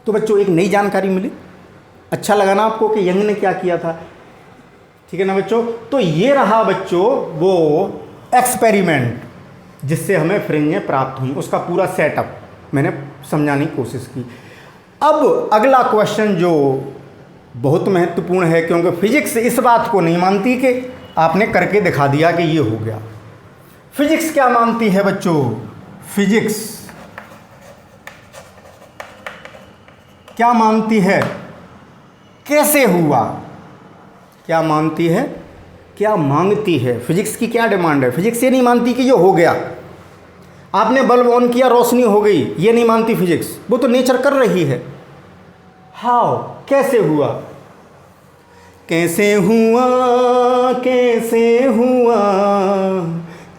तो बच्चों एक नई जानकारी मिली। अच्छा लगा ना आपको कि यंग ने क्या किया था, ठीक है ना बच्चों। तो ये रहा बच्चों वो एक्सपेरिमेंट जिससे हमें फ्रिंजें प्राप्त हुई, उसका पूरा सेटअप मैंने समझाने की कोशिश की। अब अगला क्वेश्चन जो बहुत महत्वपूर्ण है, क्योंकि फिजिक्स इस बात को नहीं मानती कि आपने करके दिखा दिया कि ये हो गया। फिजिक्स क्या मानती है बच्चों? फिजिक्स क्या मानती है? कैसे हुआ? क्या मानती है? क्या मांगती है? फिजिक्स की क्या डिमांड है? फिजिक्स ये नहीं मानती कि ये हो गया, आपने बल्ब ऑन किया रोशनी हो गई, ये नहीं मानती फिजिक्स, वो तो नेचर कर रही है। हाउ, कैसे हुआ? कैसे हुआ, कैसे हुआ,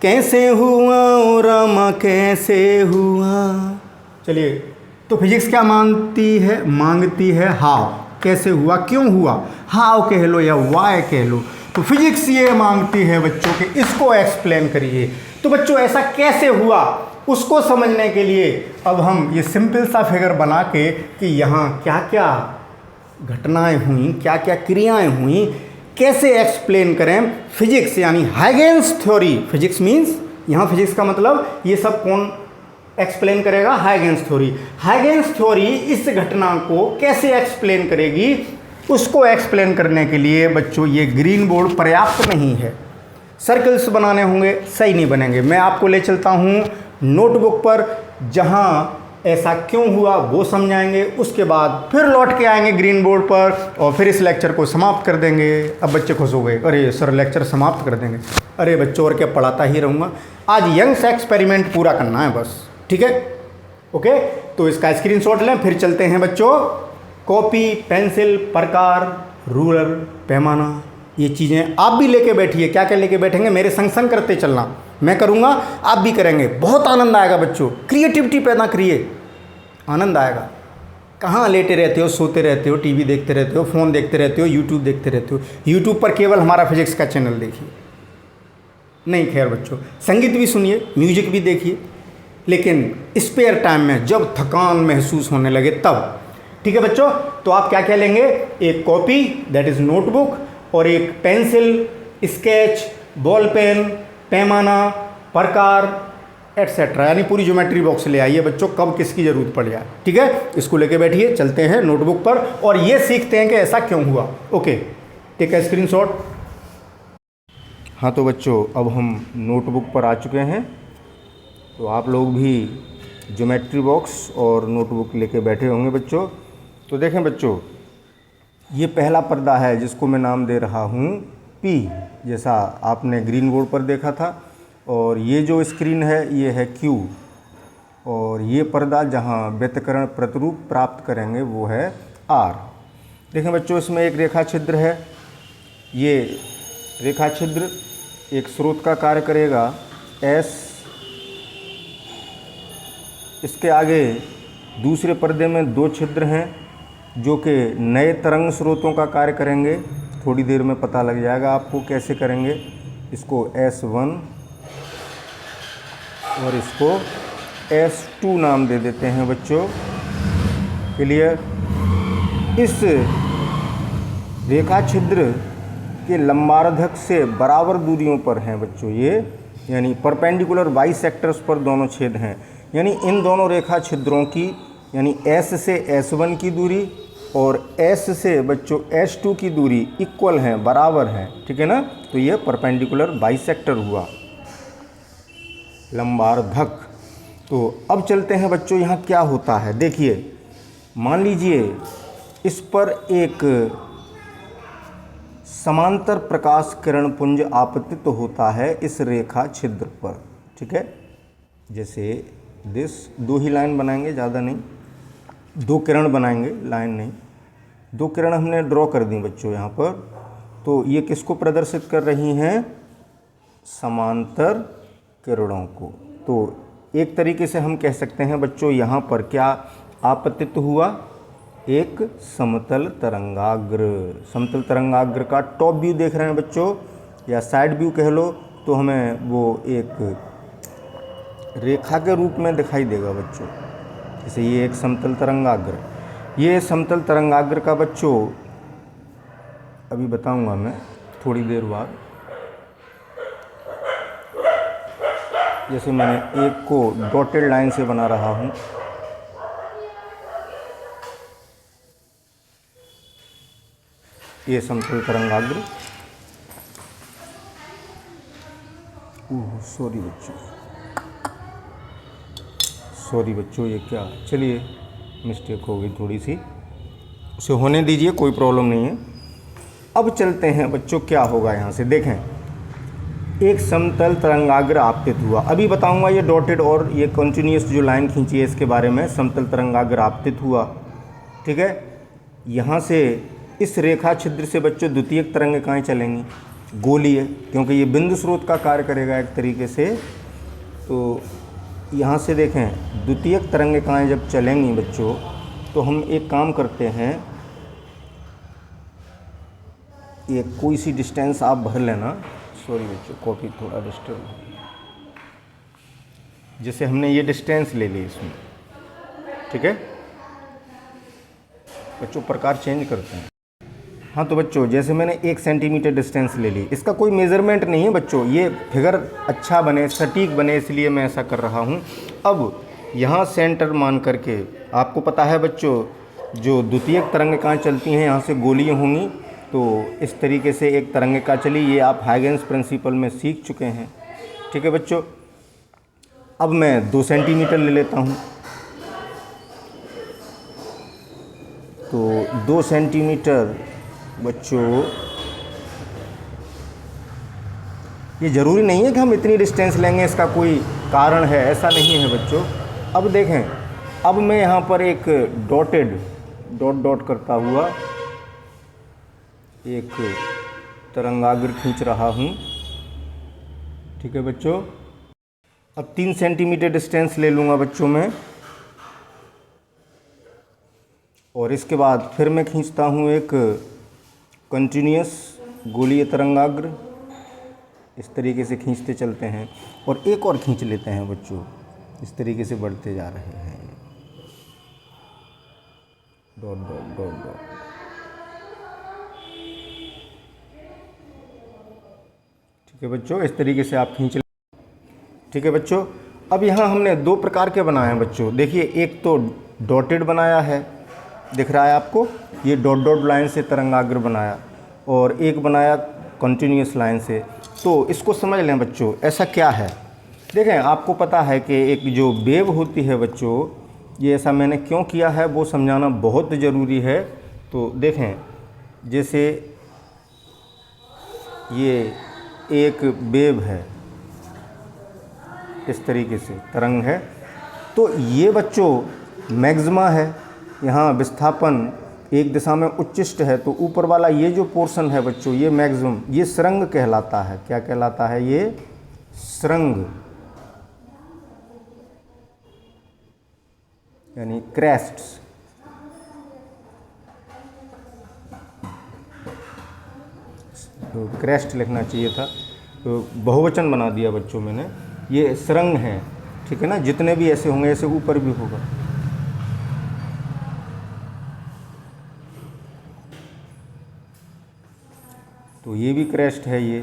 कैसे हुआ ओ रामा कैसे हुआ। चलिए, तो फिजिक्स क्या मानती है? मांगती है हाउ, कैसे हुआ, क्यों हुआ, हाउ कह लो या वाई कह लो। तो फिजिक्स ये मांगती है बच्चों कि इसको एक्सप्लेन करिए। तो बच्चों ऐसा कैसे हुआ उसको समझने के लिए अब हम ये सिंपल सा फिगर बना के कि यहाँ क्या क्या घटनाएं हुई, क्या क्या क्रियाएं हुई, कैसे एक्सप्लेन करें। फिजिक्स यानी हाइगेंस थ्योरी, फिजिक्स मीन्स यहाँ फिजिक्स का मतलब ये सब कौन एक्सप्लेन करेगा? Huygens theory. हाइगेंस थ्योरी इस घटना को कैसे एक्सप्लेन करेगी, उसको एक्सप्लेन करने के लिए बच्चों ये ग्रीन बोर्ड पर्याप्त नहीं है। सर्कल्स बनाने होंगे, सही नहीं बनेंगे। मैं आपको ले चलता हूँ नोटबुक पर, जहाँ ऐसा क्यों हुआ वो समझाएंगे, उसके बाद फिर लौट के आएंगे ग्रीन बोर्ड पर और फिर इस लेक्चर को समाप्त कर देंगे। अब बच्चे खुश हो गए, अरे सर लेक्चर समाप्त कर देंगे। अरे बच्चों और क्या, पढ़ाता ही रहूँगा। आज यंग्स एक्सपेरिमेंट पूरा करना है बस, ठीक है? ओके, तो इसका स्क्रीनशॉट लें, फिर चलते हैं बच्चों। कॉपी, पेंसिल, प्रकार, रूलर, पैमाना, ये चीज़ें आप भी लेके बैठिए। क्या क्या लेके बैठेंगे? मेरे संग संग करते चलना, मैं करूँगा आप भी करेंगे। बहुत आनंद आएगा बच्चों, क्रिएटिविटी पैदा करिए, आनंद आएगा। कहाँ लेटे रहते हो, सोते रहते हो, टीवी देखते रहते हो, फ़ोन देखते रहते हो, यूट्यूब देखते रहते हो। यूट्यूब पर केवल हमारा फिजिक्स का चैनल देखिए, नहीं खैर बच्चों, संगीत भी सुनिए, म्यूजिक भी देखिए, लेकिन स्पेयर टाइम में जब थकान महसूस होने लगे तब। ठीक है बच्चों, तो आप क्या क्या लेंगे? एक कॉपी दैट इज़ नोटबुक, और एक पेंसिल, स्केच, बॉल पेन, पैमाना, प्रकार एटसेट्रा, यानी पूरी ज्योमेट्री बॉक्स ले आइए बच्चों, कब किसकी ज़रूरत पड़ जाए। ठीक है, इसको लेके बैठिए, चलते हैं नोटबुक पर और ये सीखते हैं कि ऐसा क्यों हुआ। Okay, take a screenshot. हाँ तो बच्चों, अब हम नोटबुक पर आ चुके हैं, तो आप लोग भी ज्योमेट्री बॉक्स और नोटबुक लेके बैठे होंगे बच्चों। तो देखें बच्चों, ये पहला पर्दा है जिसको मैं नाम दे रहा हूँ P, जैसा आपने ग्रीन बोर्ड पर देखा था, और ये जो स्क्रीन है ये है Q, और ये पर्दा जहाँ व्यतिकरण प्रतिरूप प्राप्त करेंगे वो है R। देखें बच्चों, इसमें एक रेखा छिद्र है, ये रेखा छिद्र एक स्रोत का कार्य करेगा S। इसके आगे दूसरे पर्दे में दो छिद्र हैं जो कि नए तरंग स्रोतों का कार्य करेंगे। थोड़ी देर में पता लग जाएगा आपको कैसे करेंगे। इसको S1 और इसको S2 नाम दे देते हैं बच्चों। क्लियर? इस रेखा छिद्र के लंबार्धक से बराबर दूरियों पर हैं बच्चों ये, यानी परपेंडिकुलर बाइसेक्टर्स पर दोनों छेद हैं। यानी इन दोनों रेखा छिद्रों की, यानी S से S1 की दूरी और S से बच्चों S2 की दूरी इक्वल हैं, बराबर हैं। ठीक है ना? तो ये परपेंडिकुलर बाइसेक्टर हुआ, लंबार्धक। तो अब चलते हैं बच्चों, यहाँ क्या होता है देखिए। मान लीजिए इस पर एक समांतर प्रकाश किरण पुंज आपतित होता है इस रेखा छिद्र पर। ठीक है, जैसे दिस, दो ही लाइन बनाएंगे, ज़्यादा नहीं, दो किरण बनाएंगे, लाइन नहीं। दो किरण हमने ड्रॉ कर दी बच्चों यहाँ पर। तो ये किसको प्रदर्शित कर रही हैं? समांतर किरणों को। तो एक तरीके से हम कह सकते हैं बच्चों, यहाँ पर क्या आपतित हुआ? एक समतल तरंगाग्र। समतल तरंगाग्र का टॉप व्यू देख रहे हैं बच्चों, या साइड व्यू कह लो, तो हमें वो एक रेखा के रूप में दिखाई देगा बच्चों। जैसे ये एक समतल तरंगाग्र, ये समतल तरंगाग्र का बच्चों अभी बताऊंगा मैं थोड़ी देर बाद। जैसे मैंने एक को डॉटेड लाइन से बना रहा हूँ, ये समतल तरंगाग्र। सॉरी बच्चों, ये क्या, चलिए मिस्टेक हो गई थोड़ी सी, उसे होने दीजिए, कोई प्रॉब्लम नहीं है। अब चलते हैं बच्चों, क्या होगा यहाँ से देखें। एक समतल तरंगाग्र आपतित हुआ, अभी बताऊंगा ये डॉटेड और ये कंटिन्यूस जो लाइन खींची है इसके बारे में। समतल तरंगाग्र आपतित हुआ, ठीक है। यहाँ से इस रेखा छिद्र से बच्चों द्वितीयक तरंगिकाएँ चलेंगी, गोलीय, क्योंकि ये बिंदु स्रोत का कार्य करेगा एक तरीके से। तो यहाँ से देखें द्वितीयक तरंगिकाएँ जब चलेंगी बच्चों, तो हम एक काम करते हैं, ये कोई सी डिस्टेंस आप भर लेना। सॉरी बच्चों, कॉपी थोड़ा डिस्टर्ब हो गई। जैसे हमने ये डिस्टेंस ले ली इसमें, ठीक है बच्चों, प्रकार चेंज करते हैं। हाँ तो बच्चों जैसे मैंने 1 सेंटीमीटर डिस्टेंस ले ली, इसका कोई मेज़रमेंट नहीं है बच्चों, ये फिगर अच्छा बने, सटीक बने, इसलिए मैं ऐसा कर रहा हूँ। अब यहाँ सेंटर मान करके, आपको पता है बच्चों जो द्वितीयक तरंगिकाएँ चलती हैं यहाँ से गोलीय होंगी, तो इस तरीके से एक तरंगिका चली, ये आप हाइगेंस प्रिंसिपल में सीख चुके हैं, ठीक है बच्चों। अब मैं 2 सेंटीमीटर ले लेता हूँ, तो 2 सेंटीमीटर बच्चों, ये ज़रूरी नहीं है कि हम इतनी डिस्टेंस लेंगे, इसका कोई कारण है, ऐसा नहीं है बच्चों। अब देखें, अब मैं यहाँ पर एक डॉट करता हुआ एक तरंगाग्र खींच रहा हूँ, ठीक है बच्चों। अब 3 सेंटीमीटर डिस्टेंस ले लूँगा बच्चों मैं, और इसके बाद फिर मैं खींचता हूँ एक कंटिन्यूस गोलीय तरंगाग्र, इस तरीके से खींचते चलते हैं, और एक और खींच लेते हैं बच्चों, इस तरीके से बढ़ते जा रहे हैं, डॉट डॉट डॉट डॉट, ठीक है बच्चों, इस तरीके से आप खींच लें, ठीक है बच्चों। अब यहाँ हमने 2 प्रकार के बनाए हैं बच्चों, देखिए एक तो डॉटेड बनाया है, दिख रहा है आपको, ये डॉट लाइन से तरंगाग्र बनाया, और एक बनाया कंटिन्यूस लाइन से। तो इसको समझ लें बच्चों, ऐसा क्या है, देखें आपको पता है कि एक जो वेव होती है बच्चों, ये ऐसा मैंने क्यों किया है वो समझाना बहुत ज़रूरी है। तो देखें जैसे ये एक वेव है, इस तरीके से तरंग है, तो ये बच्चों मैग्जिमा है, यहाँ विस्थापन एक दिशा में उच्चिष्ट है, तो ऊपर वाला ये जो पोर्शन है बच्चों, ये मैक्सिमम, ये सरंग कहलाता है। क्या कहलाता है? ये सरंग, यानी क्रेस्ट्स। तो क्रेस्ट लिखना चाहिए था, तो बहुवचन बना दिया बच्चों मैंने। ये सरंग है, ठीक है ना, जितने भी ऐसे होंगे ऐसे ऊपर भी होगा। तो ये भी क्रेस्ट है ये,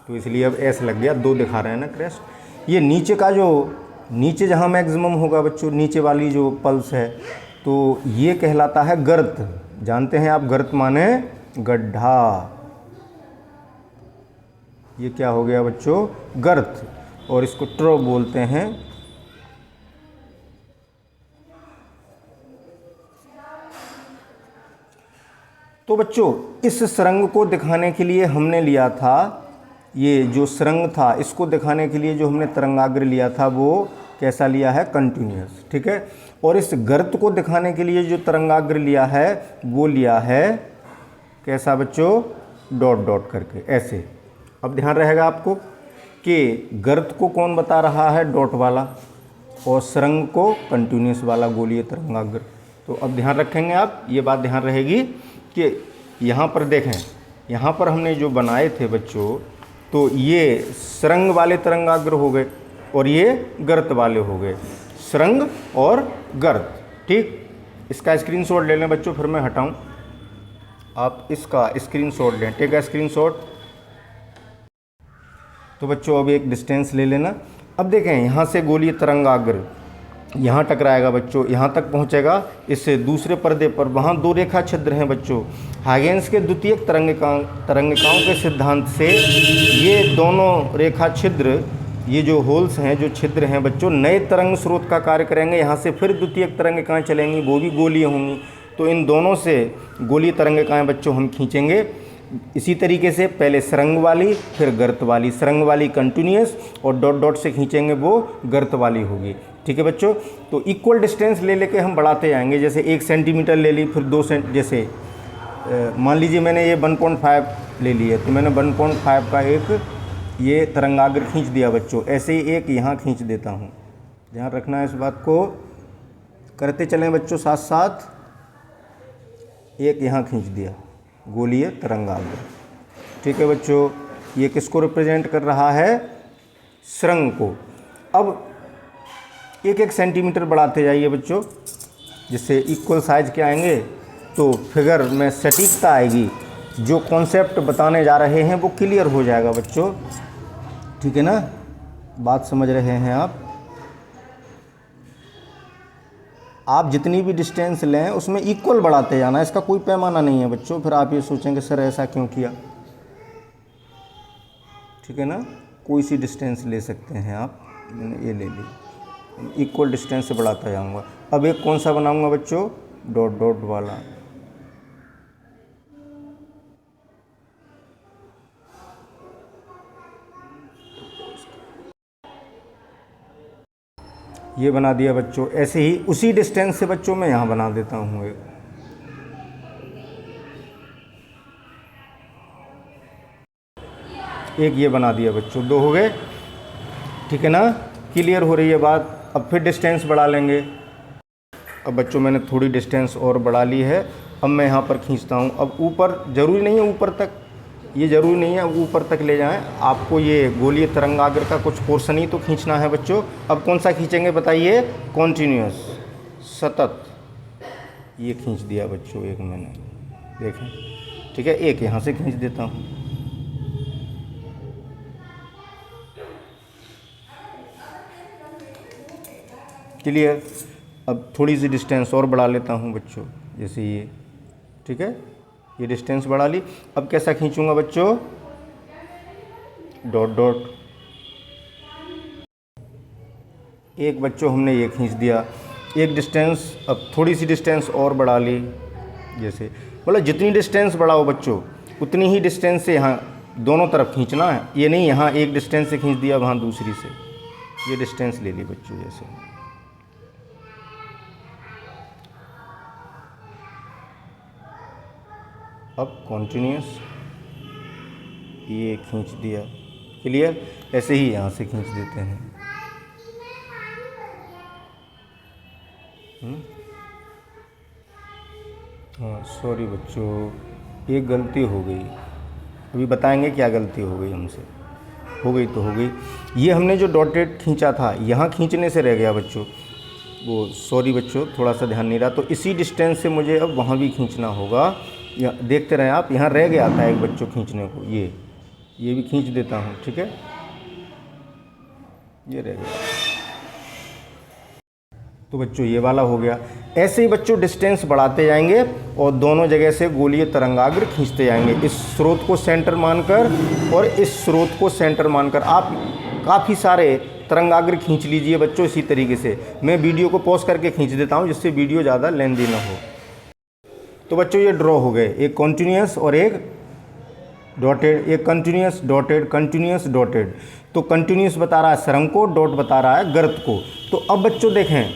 तो इसलिए अब ऐसे लग गया, 2 दिखा रहे हैं ना क्रेस्ट। ये नीचे का जो, नीचे जहाँ मैक्सिमम होगा बच्चों, नीचे वाली जो पल्स है, तो ये कहलाता है गर्त। जानते हैं आप, गर्त माने गड्ढा। ये क्या हो गया बच्चों? गर्त, और इसको ट्रो बोलते हैं। तो बच्चों इस सरंग को दिखाने के लिए हमने लिया था, ये जो सरंग था इसको दिखाने के लिए जो हमने तरंगाग्र लिया था वो कैसा लिया है? कंटिन्यूस, ठीक है। और इस गर्त को दिखाने के लिए जो तरंगाग्र लिया है वो लिया है कैसा बच्चों? डॉट डॉट करके ऐसे। अब ध्यान रहेगा आपको कि गर्त को कौन बता रहा है? डॉट वाला, और सरंग को कंटिन्यूस वाला गोलीय तरंगाग्र। तो अब ध्यान रखेंगे आप, ये बात ध्यान रहेगी कि यहाँ पर देखें, यहाँ पर हमने जो बनाए थे बच्चों, तो ये सरंग वाले तरंगाग्र हो गए और ये गर्त वाले हो गए, सरंग और गर्त, ठीक। इसका स्क्रीनशॉट ले लें बच्चों, फिर मैं हटाऊं, आप इसका स्क्रीनशॉट लें, ठीक है, स्क्रीनशॉट। तो बच्चों अब एक डिस्टेंस ले लेना। अब देखें यहाँ से गोलीय तरंगाग्र यहाँ टकराएगा बच्चों, यहाँ तक पहुँचेगा, इससे दूसरे पर्दे पर वहाँ 2 रेखा छिद्र हैं बच्चों। हाइगेंस के द्वितीयक तरंगिकाओं के सिद्धांत से ये दोनों रेखा छिद्र, ये जो होल्स हैं, जो छिद्र हैं बच्चों, नए तरंग स्रोत का कार्य करेंगे। यहाँ से फिर द्वितीयक तरंगिकाएँ चलेंगी, वो भी गोलीय होंगी। तो इन दोनों से गोलीय तरंगिकाएँ बच्चों हम खींचेंगे। इसी तरीके से पहले सरंग वाली, फिर गर्त वाली। सरंग वाली कंटिन्यूस और डॉट डॉट से खींचेंगे वो गर्त वाली होगी। ठीक है बच्चों। तो इक्वल डिस्टेंस ले लेके हम बढ़ाते जाएंगे। जैसे 1 सेंटीमीटर ले ली, फिर 2 सेंट, जैसे मान लीजिए मैंने ये 1.5 ले लिया, तो मैंने 1.5 का एक ये तरंगाग्र खींच दिया बच्चों। ऐसे ही एक यहाँ खींच देता हूँ। ध्यान रखना है इस बात को, करते चलें बच्चों साथ साथ। एक यहाँ खींच दिया, गोलीय तरंगाग्र। ठीक है बच्चों, ये किसको रिप्रेजेंट कर रहा है? सरंग को। अब 1-1 सेंटीमीटर बढ़ाते जाइए बच्चों, जिससे इक्वल साइज के आएंगे तो फिगर में सटीकता आएगी। जो कॉन्सेप्ट बताने जा रहे हैं वो क्लियर हो जाएगा बच्चों। ठीक है ना, बात समझ रहे हैं आप? आप जितनी भी डिस्टेंस लें उसमें इक्वल बढ़ाते जाना, इसका कोई पैमाना नहीं है बच्चों। फिर आप ये सोचेंगे सर ऐसा क्यों किया। ठीक है ना, कोई सी डिस्टेंस ले सकते हैं आप। मैंने ये ले ली, इक्वल डिस्टेंस से बढ़ाता जाऊंगा। अब एक कौन सा बनाऊंगा बच्चों? डॉट डॉट वाला। ये बना दिया बच्चों। ऐसे ही उसी डिस्टेंस से बच्चों मैं यहाँ बना देता हूँ एक ये बना दिया बच्चों। 2 हो गए। ठीक है ना, क्लियर हो रही है बात। अब फिर डिस्टेंस बढ़ा लेंगे। अब बच्चों मैंने थोड़ी डिस्टेंस और बढ़ा ली है। अब मैं यहाँ पर खींचता हूँ। अब ऊपर ज़रूरी नहीं है, ऊपर तक ये ज़रूरी नहीं है ऊपर तक ले जाएं। आपको ये गोलीय तरंगाग्र का कुछ पोर्शन ही तो खींचना है बच्चों। अब कौन सा खींचेंगे बताइए? कॉन्टीन्यूअस, सतत। ये खींच दिया बच्चों एक मैंने, देखें। ठीक है, एक यहाँ से खींच देता हूँ। क्लियर। अब थोड़ी सी डिस्टेंस और बढ़ा लेता हूँ बच्चों, जैसे ये। ठीक है, ये डिस्टेंस बढ़ा ली। अब कैसा खींचूंगा बच्चों? Dot dot. एक बच्चों हमने ये खींच दिया, एक डिस्टेंस। अब थोड़ी सी डिस्टेंस और बढ़ा ली, जैसे। मतलब जितनी डिस्टेंस बढ़ाओ बच्चों उतनी ही डिस्टेंस से यहाँ दोनों तरफ खींचना है। ये नहीं यहाँ एक डिस्टेंस से खींच दिया, वहाँ दूसरी से। ये डिस्टेंस ले ली बच्चों, जैसे। अब कॉन्टीन्यूस, ये खींच दिया। क्लियर। ऐसे ही यहाँ से खींच देते हैं। हाँ सॉरी बच्चों, एक गलती हो गई। अभी बताएंगे क्या गलती हो गई हमसे। हो गई तो हो गई। ये हमने जो डॉटेड खींचा था, यहाँ खींचने से रह गया बच्चों वो। सॉरी बच्चों, थोड़ा सा ध्यान नहीं रहा। तो इसी डिस्टेंस से मुझे अब वहाँ भी खींचना होगा। देखते रहें आप, यहाँ रह गया था एक बच्चों खींचने को। ये भी खींच देता हूँ। ठीक है, ये रह गया। तो बच्चों ये वाला हो गया। ऐसे ही बच्चों डिस्टेंस बढ़ाते जाएंगे और दोनों जगह से गोलीय तरंगाग्र खींचते जाएंगे, इस स्रोत को सेंटर मानकर और इस स्रोत को सेंटर मानकर। आप काफ़ी सारे तरंगाग्र खींच लीजिए बच्चों इसी तरीके से। मैं वीडियो को पॉज करके खींच देता हूँ, जिससे वीडियो ज़्यादा लेंदी ना हो। तो बच्चों ये ड्रॉ हो गए, एक कॉन्टीन्यूअस और एक डॉटेड। एक कंटिन्यूअस डॉटेड, कंटिन्यूअस डॉटेड। तो कंटिन्यूअस बता रहा है सरंग को, डॉट बता रहा है गर्त को। तो अब बच्चों देखें,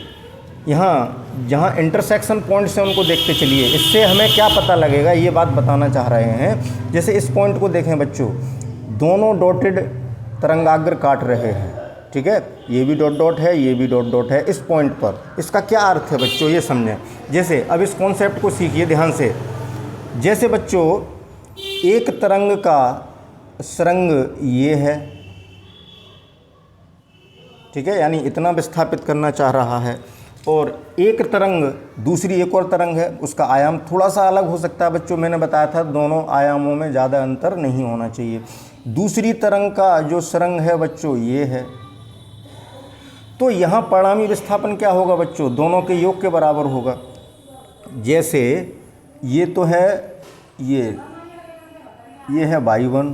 यहाँ जहाँ इंटरसेक्शन पॉइंट्स हैं उनको देखते चलिए। इससे हमें क्या पता लगेगा, ये बात बताना चाह रहे हैं। जैसे इस पॉइंट को देखें बच्चों, दोनों डॉटेड तरंगाग्र काट रहे हैं। ठीक है, ये भी डॉट डॉट है, ये भी डॉट डॉट है इस पॉइंट पर। इसका क्या अर्थ है बच्चों, ये समझें। जैसे अब इस कॉन्सेप्ट को सीखिए ध्यान से। जैसे बच्चों एक तरंग का सरंग ये है। ठीक है, यानी इतना विस्थापित करना चाह रहा है। और एक तरंग, दूसरी एक और तरंग है, उसका आयाम थोड़ा सा अलग हो सकता है बच्चों। मैंने बताया था दोनों आयामों में ज़्यादा अंतर नहीं होना चाहिए। दूसरी तरंग का जो सरंग है बच्चों ये है। तो यहाँ परिणामी विस्थापन क्या होगा बच्चों, दोनों के योग के बराबर होगा। जैसे ये तो है, ये है y1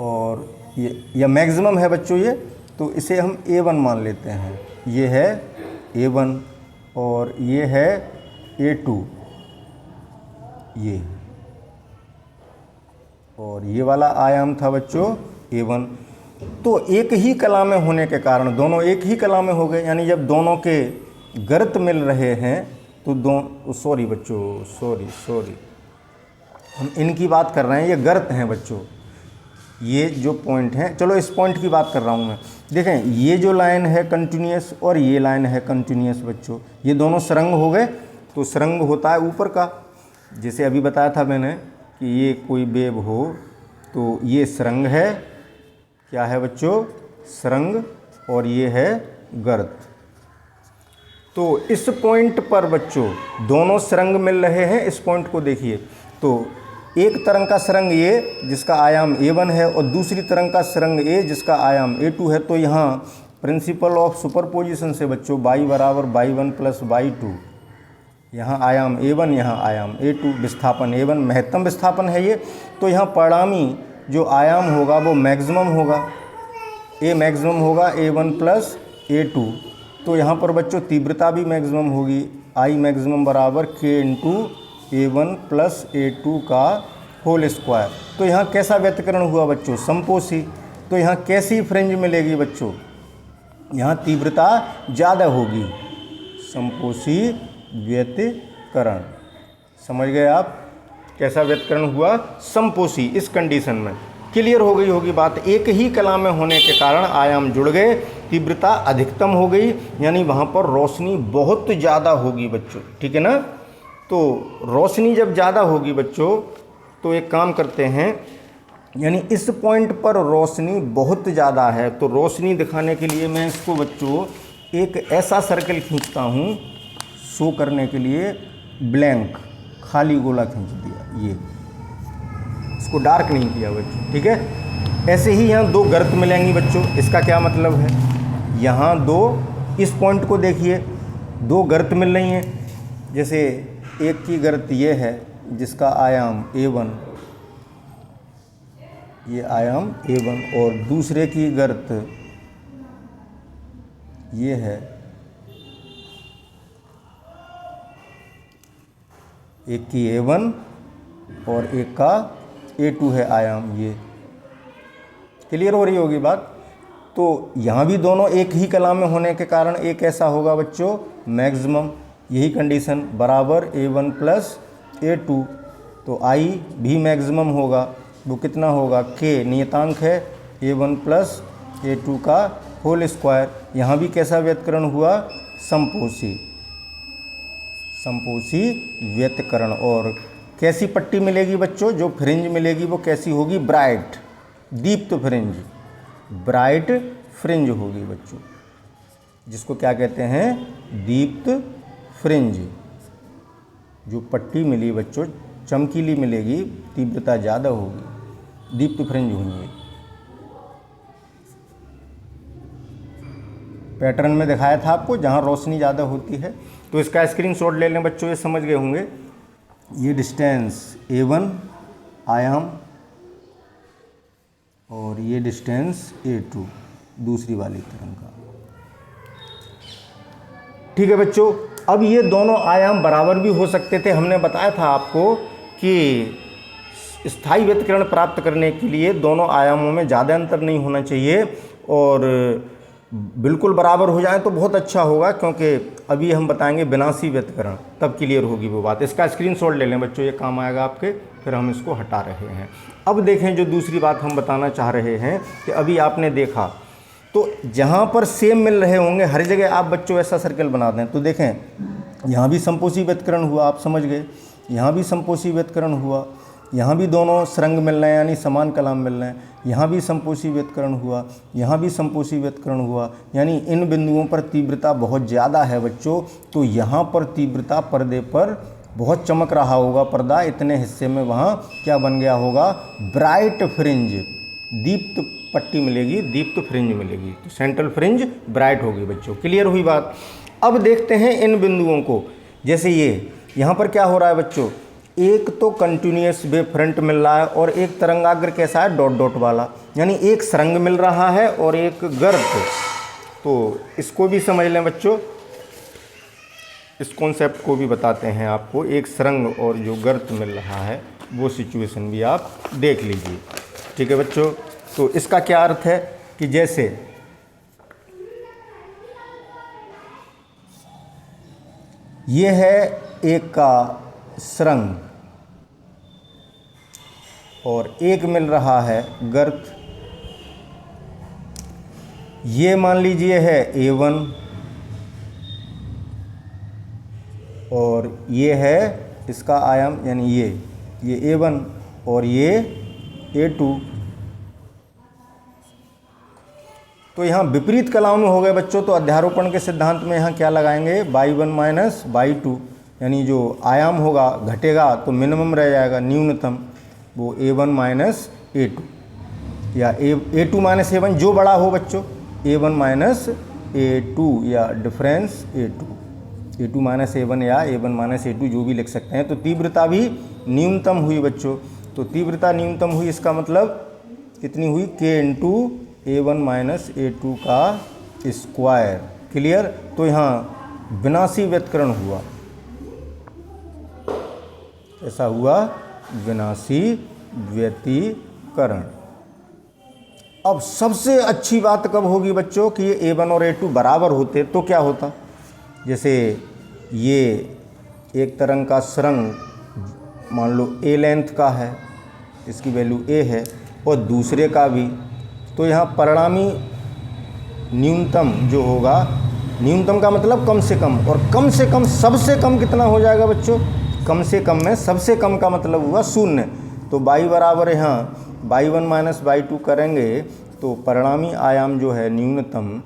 और ये मैक्सिमम है बच्चों ये, तो इसे हम a1 मान लेते हैं। ये है a1 और ये है a2, ये और ये वाला आयाम था बच्चों a1। तो एक ही कला में होने के कारण दोनों एक ही कला में हो गए, यानी जब दोनों के गर्त मिल रहे हैं तो सॉरी बच्चों, सॉरी हम इनकी बात कर रहे हैं, ये गर्त हैं बच्चों, ये जो पॉइंट हैं। चलो इस पॉइंट की बात कर रहा हूँ मैं। देखें ये जो लाइन है कंटिन्यूअस और ये लाइन है कंटिन्यूअस बच्चों, ये दोनों सरंग हो गए। तो सरंग होता है ऊपर का, जैसे अभी बताया था मैंने कि ये कोई वेव हो तो ये सरंग है, क्या है बच्चों, सरंग, और ये है गर्त। तो इस पॉइंट पर बच्चों दोनों सरंग मिल रहे हैं, इस पॉइंट को देखिए। तो एक तरंग का सरंग ए जिसका आयाम a1 है और दूसरी तरंग का सरंग ए जिसका आयाम a2 है। तो यहाँ प्रिंसिपल ऑफ सुपरपोजिशन से बच्चों y बराबर y1 प्लस y2, यहाँ आयाम a1 यहाँ आयाम a2, विस्थापन a1 महत्तम विस्थापन है ये। तो यहाँ परिणामी जो आयाम होगा वो मैक्सिमम होगा, a मैक्सिमम होगा a1 प्लस a2। तो यहाँ पर बच्चों तीव्रता भी मैक्सिमम होगी, I मैक्सिमम बराबर k into a1 plus a2 का होल स्क्वायर। तो यहाँ कैसा व्यतिकरण हुआ बच्चों, समपोषी। तो यहाँ कैसी फ्रिंज मिलेगी बच्चों, यहाँ तीव्रता ज़्यादा होगी, समपोषी व्यतिकरण। समझ गए आप, कैसा व्यतिकरण हुआ, समपोषी। इस कंडीशन में क्लियर हो गई होगी बात। एक ही कला में होने के कारण आयाम जुड़ गए, तीव्रता अधिकतम हो गई, यानी वहाँ पर रोशनी बहुत ज़्यादा होगी बच्चों, ठीक है ना। तो रोशनी जब ज़्यादा होगी बच्चों तो एक काम करते हैं, यानी इस पॉइंट पर रोशनी बहुत ज़्यादा है, तो रोशनी दिखाने के लिए मैं इसको बच्चों एक ऐसा सर्कल खींचता हूँ शो करने के लिए, ब्लैंक खाली गोला खींच दिया, ये इसको डार्क नहीं किया बच्चों, ठीक है। ऐसे ही यहाँ दो गर्त मिलेंगी बच्चों, इसका क्या मतलब है, यहाँ दो, इस पॉइंट को देखिए, दो गर्त मिल रही हैं। जैसे एक की गर्त ये है जिसका आयाम a1, ये आयाम a1, और दूसरे की गर्त ये है, एक की a1 और एक का a2 है आयाम, ये क्लियर हो रही होगी बात। तो यहाँ भी दोनों एक ही कला में होने के कारण एक ऐसा होगा बच्चों मैक्सिमम, यही कंडीशन, बराबर a1 प्लस a2। तो I भी मैक्सिमम होगा, वो कितना होगा, k नियतांक है, a1 प्लस a2 का होल स्क्वायर। यहाँ भी कैसा व्यतिकरण हुआ, समपोषी, समपोषी व्यतिकरण। और कैसी पट्टी मिलेगी बच्चों, जो फ्रिंज मिलेगी वो कैसी होगी, ब्राइट, दीप्त फ्रिंज, ब्राइट फ्रिंज होगी बच्चों, जिसको क्या कहते हैं, दीप्त फ्रिंज। जो पट्टी मिली बच्चों चमकीली मिलेगी, तीव्रता ज़्यादा होगी, दीप्त फ्रिंज होंगी। पैटर्न में दिखाया था आपको, जहाँ रोशनी ज़्यादा होती है। तो इसका स्क्रीनशॉट ले लें बच्चों, ये समझ गए होंगे। ये डिस्टेंस a1 आयाम और ये डिस्टेंस a2 दूसरी वाली तरंग का, ठीक है बच्चों। अब ये दोनों आयाम बराबर भी हो सकते थे, हमने बताया था आपको कि स्थायी व्यतिकरण प्राप्त करने के लिए दोनों आयामों में ज़्यादा अंतर नहीं होना चाहिए, और बिल्कुल बराबर हो जाए तो बहुत अच्छा होगा, क्योंकि अभी हम बताएंगे विनाशी व्यतिकरण, तब क्लियर होगी वो बात। इसका स्क्रीनशॉट ले लें बच्चों, ये काम आएगा आपके, फिर हम इसको हटा रहे हैं। अब देखें जो दूसरी बात हम बताना चाह रहे हैं कि अभी आपने देखा, तो जहाँ पर सेम मिल रहे होंगे हर जगह आप बच्चों ऐसा सर्कल बना दें। तो देखें यहाँ भी समपोषी व्यतिकरण हुआ, आप समझ गए, यहाँ भी समपोषी व्यतिकरण हुआ, यहाँ भी दोनों सरंग मिल रहे हैं यानी समान कलाम मिल रहे हैं, यहाँ भी समपोषी व्यतिकरण हुआ, यहाँ भी समपोषी व्यतिकरण हुआ, यानी इन बिंदुओं पर तीव्रता बहुत ज़्यादा है बच्चों। तो यहाँ पर तीव्रता पर्दे पर बहुत चमक रहा होगा, पर्दा इतने हिस्से में वहाँ क्या बन गया होगा, ब्राइट फ्रिंज, दीप्त पट्टी मिलेगी, दीप्त फ्रिंज मिलेगी। तो सेंट्रल फ्रिंज ब्राइट होगी बच्चों। क्लियर हुई बात। अब देखते हैं इन बिंदुओं को। जैसे ये यहाँ पर क्या हो रहा है बच्चों, एक तो कंटिन्यूस वेव फ्रंट मिल रहा है और एक तरंगाग्र कैसा है, डॉट डॉट वाला, यानी एक सरंग मिल रहा है और एक गर्त। तो इसको भी समझ लें बच्चों, इस कॉन्सेप्ट को भी बताते हैं आपको। एक सरंग और जो गर्त मिल रहा है वो सिचुएशन भी आप देख लीजिए। ठीक है बच्चों। तो इसका क्या अर्थ है कि जैसे ये है एक का सरंग और एक मिल रहा है गर्त। ये मान लीजिए है A1 और ये है इसका आयाम, यानी ये A1 और ये A2। तो यहाँ विपरीत कलाओं में हो गए बच्चों। तो अध्यारोपण के सिद्धांत में यहाँ क्या लगाएंगे, y1 माइनस y2, यानी जो आयाम होगा घटेगा तो मिनिमम रह जाएगा, न्यूनतम, वो A1 माइनस A2 या A2 माइनस A1 जो बड़ा हो बच्चों, A1 माइनस A2 या डिफरेंस A2 माइनस A1 या A1 माइनस A2 जो भी लिख सकते हैं। तो तीव्रता भी न्यूनतम हुई बच्चों। तो तीव्रता न्यूनतम हुई, इसका मतलब कितनी हुई, K into A1 minus A2 का स्क्वायर। क्लियर। तो यहाँ विनाशी व्यतिकरण हुआ, ऐसा हुआ विनाशी व्यतिकरण। अब सबसे अच्छी बात कब होगी बच्चों कि ये A1 और A2 बराबर होते तो क्या होता। जैसे ये एक तरंग का सरंग मान लो A लेंथ का है, इसकी वैल्यू A है, और दूसरे का भी, तो यहाँ परिणामी न्यूनतम जो होगा, न्यूनतम का मतलब कम से कम, और कम से कम सबसे कम कितना हो जाएगा बच्चों, कम से कम में सबसे कम का मतलब हुआ 0। तो y बराबर यहाँ y1 माइनस y2 करेंगे तो परिणामी आयाम जो है न्यूनतम,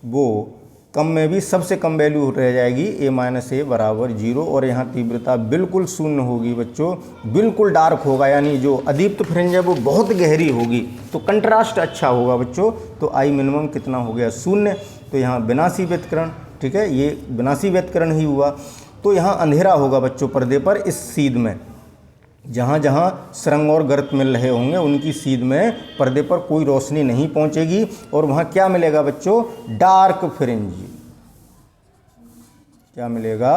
वो कम में भी सबसे कम वैल्यू रह जाएगी a माइनस a बराबर 0। और यहाँ तीव्रता बिल्कुल 0 होगी बच्चों, बिल्कुल डार्क होगा, यानी जो अदीप्त फ्रिंज है वो बहुत गहरी होगी, तो कंट्रास्ट अच्छा होगा बच्चों। तो I मिनिमम कितना हो गया, 0। तो यहाँ विनाशी व्यतिकरण, ठीक है, ये विनाशी व्यतिकरण ही हुआ। तो यहाँ अंधेरा होगा बच्चों पर्दे पर, इस सीध में जहाँ जहाँ सरंग और गर्त मिल रहे होंगे उनकी सीध में पर्दे पर कोई रोशनी नहीं पहुँचेगी, और वहाँ क्या मिलेगा बच्चों, डार्क फ्रिंज। क्या मिलेगा,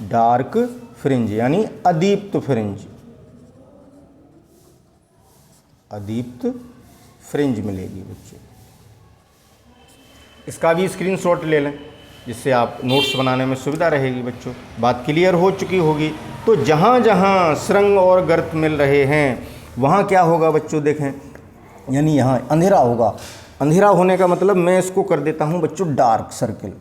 डार्क फ्रिंज, यानी अदीप्त फ्रिंज, अदीप्त फ्रिंज मिलेगी बच्चों। इसका भी स्क्रीनशॉट ले लें जिससे आप नोट्स बनाने में सुविधा रहेगी बच्चों। बात क्लियर हो चुकी होगी। तो जहाँ जहाँ सरंग और गर्त मिल रहे हैं वहाँ क्या होगा बच्चों, देखें, यानी यहाँ अंधेरा होगा। अंधेरा होने का मतलब मैं इसको कर देता हूँ बच्चों डार्क सर्किल।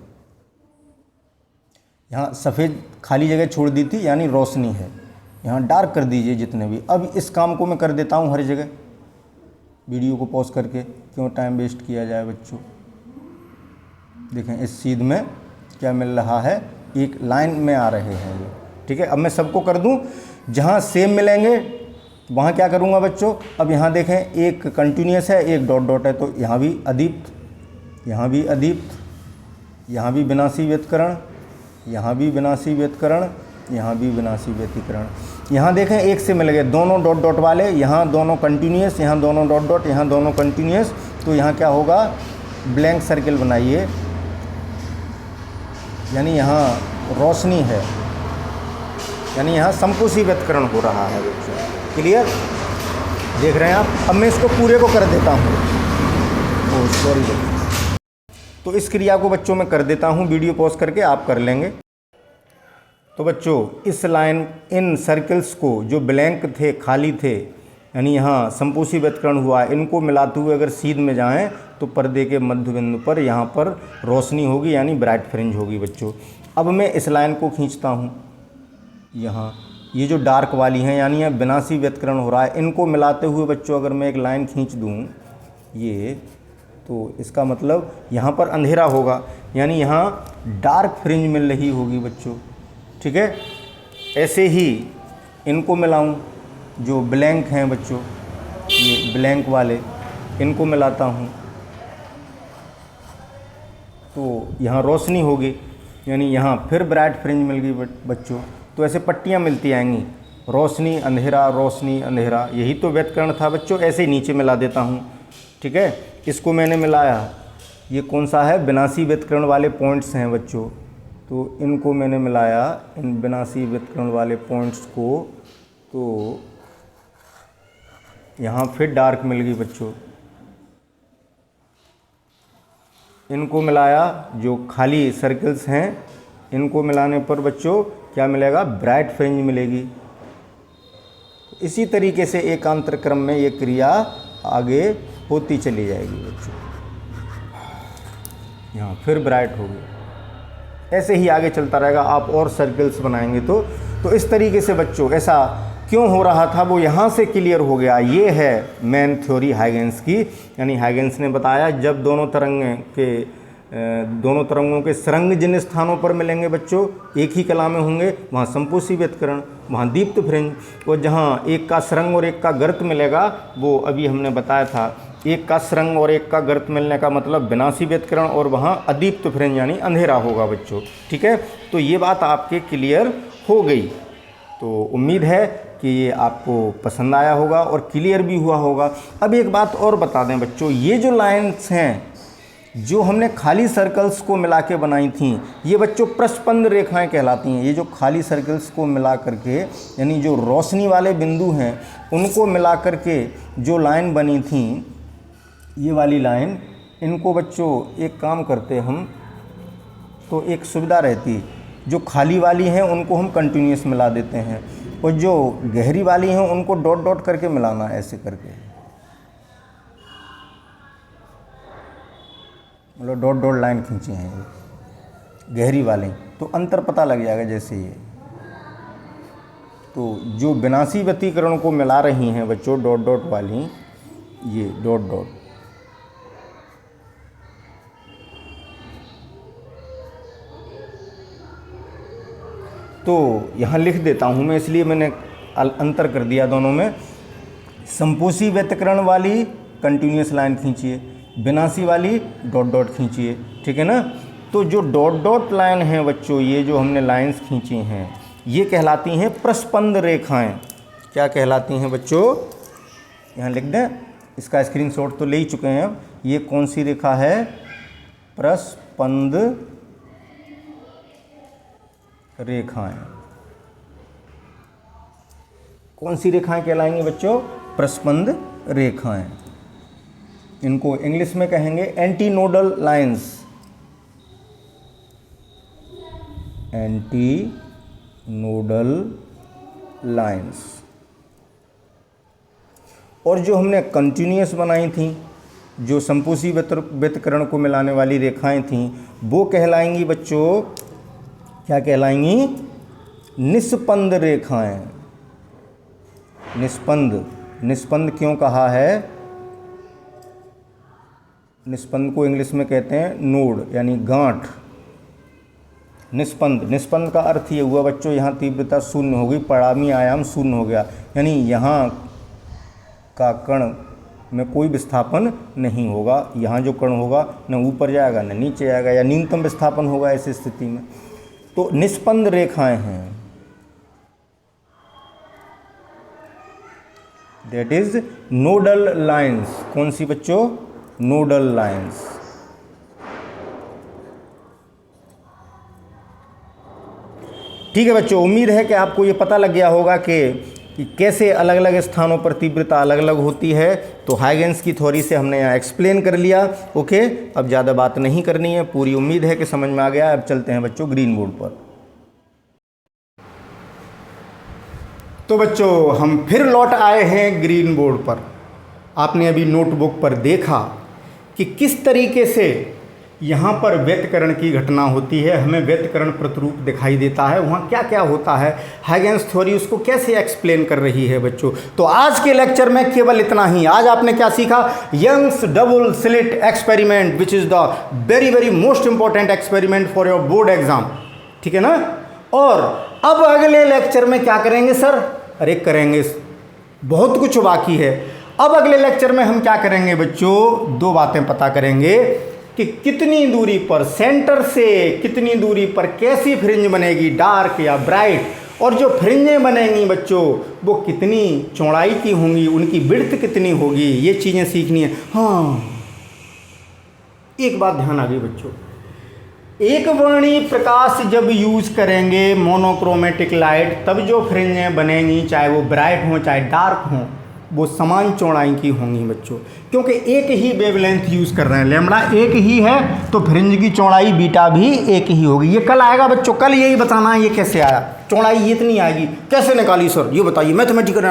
यहाँ सफ़ेद खाली जगह छोड़ दी थी, यानी रोशनी है, यहाँ डार्क कर दीजिए जितने भी। अब इस काम को मैं कर देता हूँ हर जगह, वीडियो को पॉज करके, क्यों टाइम वेस्ट किया जाए बच्चों। देखें इस सीध में क्या मिल रहा है, एक लाइन में आ रहे हैं ये, ठीक है। अब मैं सबको कर दूं, जहां सेम मिलेंगे वहां क्या करूंगा बच्चों। अब यहां देखें एक कंटिन्यूस है, एक डॉट डॉट है, तो यहां भी अदीप्त, यहां भी अदीप्त, यहां भी विनाशी व्यतिकरण, यहां भी विनाशी व्यतिकरण, यहां भी विनाशी व्यतिकरण। यहां देखें एक से मिल गए दोनों डॉट डॉट वाले, यहां दोनों कंटिन्यूस, यहां दोनों डॉट डॉट, यहां दोनों कंटिन्यूस। तो यहां क्या होगा, ब्लैंक सर्किल बनाइए, यानी यहाँ रोशनी है, यानी यहाँ संपोषी व्यतिकरण हो रहा है बच्चों। क्लियर, देख रहे हैं आप। अब मैं इसको पूरे को कर देता हूँ, ओह सॉरी। तो इस क्रिया को बच्चों मैं कर देता हूँ, वीडियो पॉज करके आप कर लेंगे। तो बच्चों इस लाइन, इन सर्कल्स को जो ब्लैंक थे, खाली थे, यानी यहाँ संपोषी व्यतिकरण हुआ, इनको मिलाते हुए अगर सीध में जाएं तो पर्दे के मध्य बिंदु पर यहाँ पर रोशनी होगी, यानी ब्राइट फ्रिंज होगी बच्चों। अब मैं इस लाइन को खींचता हूँ, यहाँ ये जो डार्क वाली हैं, यानी यहाँ विनाशी व्यतिकरण हो रहा है, इनको मिलाते हुए बच्चों अगर मैं एक लाइन खींच दूँ ये, तो इसका मतलब यहाँ पर अंधेरा होगा, यानी यहाँ डार्क फ्रिंज मिल रही होगी बच्चों, ठीक है। ऐसे ही इनको मिलाऊँ जो ब्लैंक हैं बच्चों, ये ब्लैंक वाले, इनको मिलाता हूँ तो यहाँ रोशनी होगी, यानी यहाँ फिर ब्राइट फ्रिंज मिल गई बच्चों। तो ऐसे पट्टियाँ मिलती आएंगी, रोशनी अंधेरा रोशनी अंधेरा, यही तो व्यतिकरण था बच्चों। ऐसे ही नीचे मिला देता हूँ, ठीक है। इसको मैंने मिलाया, ये कौन सा है, विनाशी व्यतिकरण वाले पॉइंट्स हैं बच्चों, तो इनको मैंने मिलाया, इन विनाशी व्यतिकरण वाले पॉइंट्स को। तो यहाँ फिर डार्क मिल गई बच्चों, इनको मिलाया, जो खाली सर्कल्स हैं इनको मिलाने पर बच्चों क्या मिलेगा, ब्राइट फ्रिंज मिलेगी। इसी तरीके से एकांतर क्रम में ये क्रिया आगे होती चली जाएगी बच्चों। यहाँ फिर ब्राइट होगी, ऐसे ही आगे चलता रहेगा। आप और सर्कल्स बनाएंगे तो इस तरीके से बच्चों ऐसा क्यों हो रहा था वो यहाँ से क्लियर हो गया। ये है मेन थ्योरी हाइगेंस की, यानी हाइगेंस ने बताया जब दोनों तरंगों के सरंग जिन स्थानों पर मिलेंगे बच्चों, एक ही कला में होंगे, वहाँ संपोषी व्यतिकरण, वहाँ दीप्त फ्रिंज, और जहाँ एक का सरंग और एक का गर्त मिलेगा, वो अभी हमने बताया था, एक का सरंग और एक का गर्त मिलने का मतलब विनाशी व्यतिकरण, और वहाँ अदीप्त फ्रिंज यानी अंधेरा होगा बच्चों, ठीक है। तो ये बात आपके क्लियर हो गई। तो उम्मीद है कि ये आपको पसंद आया होगा और क्लियर भी हुआ होगा। अब एक बात और बता दें बच्चों, ये जो लाइंस हैं जो हमने खाली सर्कल्स को मिला के बनाई थी, ये बच्चों प्रस्पंद रेखाएं कहलाती हैं। ये जो खाली सर्कल्स को मिला करके, यानी जो रोशनी वाले बिंदु हैं उनको मिला करके जो लाइन बनी थी, ये वाली लाइन, इनको बच्चों एक काम करते हम, तो एक सुविधा रहती, जो खाली वाली हैं उनको हम कंटिन्यूस मिला देते हैं, और जो गहरी वाली हैं उनको डॉट डॉट करके मिलाना, ऐसे करके, मतलब डॉट डॉट लाइन खींची हैं ये गहरी वाली, तो अंतर पता लग जाएगा। जैसे ये तो जो विनाशी व्यतिकरण को मिला रही हैं बच्चों डॉट डॉट वाली, ये डॉट डॉट, तो यहाँ लिख देता हूँ मैं, इसलिए मैंने अंतर कर दिया दोनों में। संपोषी व्यतिकरण वाली कंटिन्यूस लाइन खींचिए, विनाशी वाली डॉट डॉट खींचिए, ठीक है ना। तो जो डॉट डॉट लाइन है बच्चों, ये जो हमने लाइंस खींची हैं, ये कहलाती हैं प्रस्पंद रेखाएं। क्या कहलाती हैं बच्चों, यहाँ लिख दें, इसका स्क्रीनशॉट तो ले ही चुके हैं। ये कौन सी रेखा है, प्रस्पंद रेखाएं। कौन सी रेखाएं कहलाएंगी बच्चों, प्रस्पंद रेखाएं। इनको इंग्लिश में कहेंगे anti nodal lines, anti nodal lines. और जो हमने कंटिन्यूस बनाई थी, जो संपोषी व्यतिकरण को मिलाने वाली रेखाएं थीं, वो कहलाएंगी बच्चों, क्या कहलाएंगी, निस्पंद रेखाएं। निस्पंद, निस्पंद क्यों कहा है, निस्पंद को इंग्लिश में कहते हैं नोड, यानी गांठ। निस्पंद, निस्पंद का अर्थ ये हुआ बच्चों, यहाँ तीव्रता शून्य हो गई, परिणामी आयाम शून्य हो गया, यानी यहाँ का कण में कोई विस्थापन नहीं होगा। यहाँ जो कण होगा न ऊपर जाएगा न नीचे जाएगा, या न्यूनतम विस्थापन होगा ऐसी स्थिति में। तो निस्पंद रेखाएं हैं, दैट इज नोडल लाइंस। कौन सी बच्चों, नोडल लाइंस। ठीक है बच्चों, उम्मीद है कि आपको ये पता लग गया होगा कि कैसे अलग अलग स्थानों पर तीव्रता अलग अलग होती है। तो हाइगेंस की थ्योरी से हमने यहाँ एक्सप्लेन कर लिया। ओके, अब ज़्यादा बात नहीं करनी है, पूरी उम्मीद है कि समझ में आ गया। अब चलते हैं बच्चों ग्रीन बोर्ड पर। तो बच्चों हम फिर लौट आए हैं ग्रीन बोर्ड पर। आपने अभी नोटबुक पर देखा कि किस तरीके से यहाँ पर व्यतिकरण की घटना होती है, हमें व्यतिकरण प्रतिरूप दिखाई देता है, वहाँ क्या क्या होता है, हाइगेंस थ्योरी उसको कैसे एक्सप्लेन कर रही है बच्चों। तो आज के लेक्चर में केवल इतना ही। आज आपने क्या सीखा, Young's double slit experiment, which is the very very most important experiment for your board exam, ठीक है ना। और अब अगले लेक्चर में क्या करेंगे सर, अरे करेंगे, बहुत कुछ बाकी है। अब अगले लेक्चर में हम क्या करेंगे बच्चों, दो बातें पता करेंगे कि कितनी दूरी पर, सेंटर से कितनी दूरी पर कैसी फ्रिंज बनेगी, डार्क या ब्राइट, और जो फ्रिंजें बनेंगी बच्चों वो कितनी चौड़ाई की होंगी, उनकी विड्थ कितनी होगी, ये चीज़ें सीखनी है। हाँ, एक बात ध्यान आ गई बच्चों, एक वर्णी प्रकाश जब यूज करेंगे मोनोक्रोमेटिक लाइट, तब जो फ्रिंजें बनेंगी चाहे वो ब्राइट हों चाहे डार्क हों, वो समान चौड़ाई की होंगी बच्चों, क्योंकि एक ही वेवलेंथ यूज़ कर रहे हैं, लैम्बडा एक ही है तो फ्रिंज की चौड़ाई बीटा भी एक ही होगी। ये कल आएगा बच्चों, कल यही बताना है ये कैसे आया, चौड़ाई ये इतनी आएगी, कैसे निकाली सर ये बताइए। मैथमेटिकल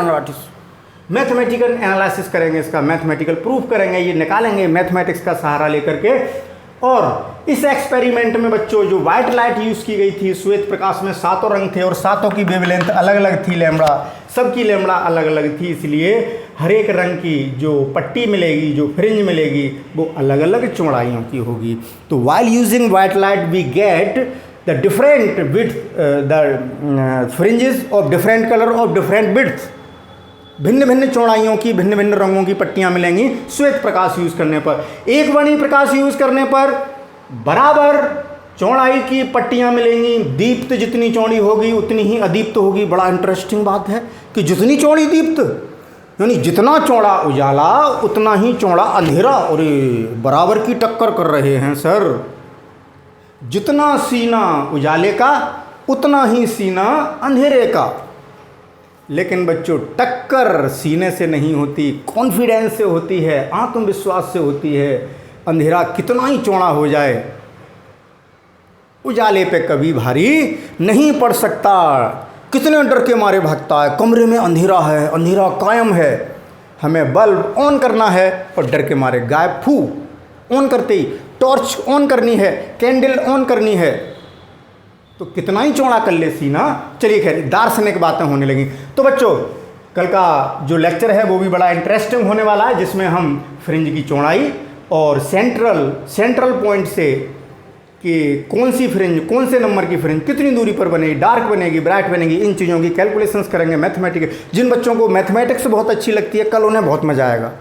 एनालिसिस करेंगे, इसका मैथमेटिकल प्रूफ करेंगे, ये निकालेंगे मैथमेटिक्स का सहारा लेकर के। और इस एक्सपेरिमेंट में बच्चों जो व्हाइट लाइट यूज़ की गई थी, श्वेत प्रकाश में 7 रंग थे और 7 की वेवलेंथ अलग अलग थी, लैम्बडा सबकी लैम्बडा अलग अलग थी, इसलिए हर एक रंग की जो पट्टी मिलेगी, जो फ्रिंज मिलेगी, वो अलग अलग चौड़ाइयों की होगी। तो while using white light we get the different width, the fringes of different colour of different width, भिन्न भिन्न चौड़ाइयों की, भिन्न भिन्न रंगों की पट्टियां मिलेंगी श्वेत प्रकाश यूज करने पर। एक वर्णी प्रकाश यूज करने पर बराबर चौड़ाई की पट्टियां मिलेंगी, दीप्त जितनी चौड़ी होगी उतनी ही अदीप्त होगी। बड़ा इंटरेस्टिंग बात है कि जितनी चौड़ी दीप्त, यानी जितना चौड़ा उजाला उतना ही चौड़ा अंधेरा। और बराबर की टक्कर कर रहे हैं सर, जितना सीना उजाले का उतना ही सीना अंधेरे का। लेकिन बच्चों टक्कर सीने से नहीं होती, कॉन्फिडेंस से होती है, आत्मविश्वास से होती है। अंधेरा कितना ही चौड़ा हो जाए उजाले पे कभी भारी नहीं पड़ सकता। कितने डर के मारे भागता है, कमरे में अंधेरा है, अंधेरा कायम है, हमें बल्ब ऑन करना है और डर के मारे गायब, फू ऑन करते ही टॉर्च ऑन करनी है, कैंडल ऑन करनी है, तो कितना ही चौड़ा कर ले सीना। चलिए खैर, दार्शनिक बातें होने लगी। तो बच्चों कल का जो लेक्चर है वो भी बड़ा इंटरेस्टिंग होने वाला है, जिसमें हम फ्रिंज की चौड़ाई और सेंट्रल पॉइंट से कि कौन सी फ्रिंज, कौन से नंबर की फ्रिंज कितनी दूरी पर बनेगी, डार्क बनेगी, ब्राइट बनेगी, इन चीज़ों की कैलकुलेशंस करेंगे मैथमेटिक्स। जिन बच्चों को मैथमेटिक्स बहुत अच्छी लगती है, कल उन्हें बहुत मज़ा आएगा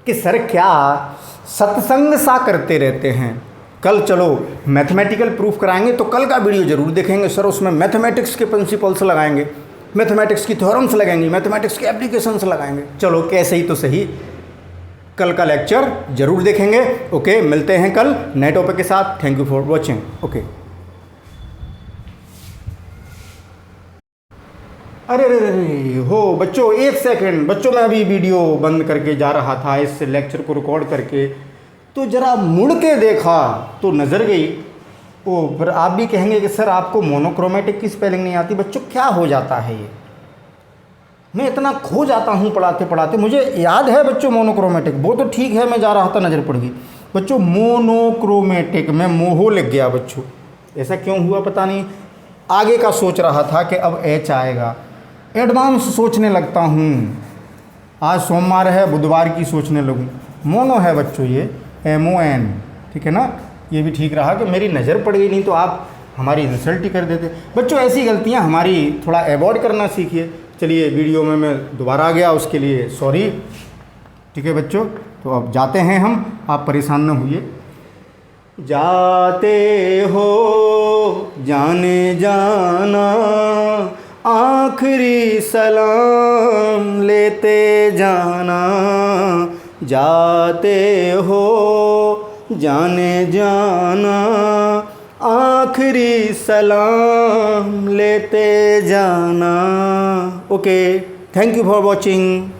कि सर क्या सत्संग सा करते रहते हैं। कल चलो मैथमेटिकल प्रूफ कराएंगे, तो कल का वीडियो जरूर देखेंगे सर, उसमें मैथमेटिक्स के प्रिंसिपल्स लगाएंगे, मैथमेटिक्स की थ्योरम्स लगाएंगे, मैथमेटिक्स के एप्लीकेशंस लगाएंगे। चलो कैसे ही तो सही, कल का लेक्चर जरूर देखेंगे। ओके, मिलते हैं कल नए टॉपिक के साथ। Thank you for watching. Okay. अरे अरे अरे हो बच्चों, एक सेकंड बच्चों, मैं अभी वीडियो बंद करके जा रहा था इस लेक्चर को रिकॉर्ड करके, तो ज़रा मुड़ के देखा तो नज़र गई। ओ, फिर आप भी कहेंगे कि सर आपको मोनोक्रोमेटिक की स्पेलिंग नहीं आती। बच्चों क्या हो जाता है ये, मैं इतना खो जाता हूँ पढ़ाते पढ़ाते। मुझे याद है बच्चों मोनोक्रोमेटिक, वो तो ठीक है, मैं जा रहा था नज़र पड़ गई। बच्चों मोनोक्रोमेटिक में मोहो लग गया बच्चों, ऐसा क्यों हुआ पता नहीं। आगे का सोच रहा था कि अब एच आएगा, एडवांस सोचने लगता हूँ। आज सोमवार है, बुधवार की सोचने लगूँ। मोनो है बच्चों ये, MON, ठीक है ना। ये भी ठीक रहा कि मेरी नज़र पड़ गई, नहीं तो आप हमारी इंसल्ट ही कर देते। बच्चों ऐसी गलतियाँ हमारी थोड़ा अवॉइड करना सीखिए। चलिए वीडियो में मैं दोबारा आ गया, उसके लिए सॉरी। ठीक है बच्चों, तो अब जाते हैं हम, आप परेशान न होइए। जाते हो जाने जाना, आखिरी सलाम लेते जाना। जाते हो जाने जाना, आखिरी सलाम लेते जाना। Okay, thank you for watching.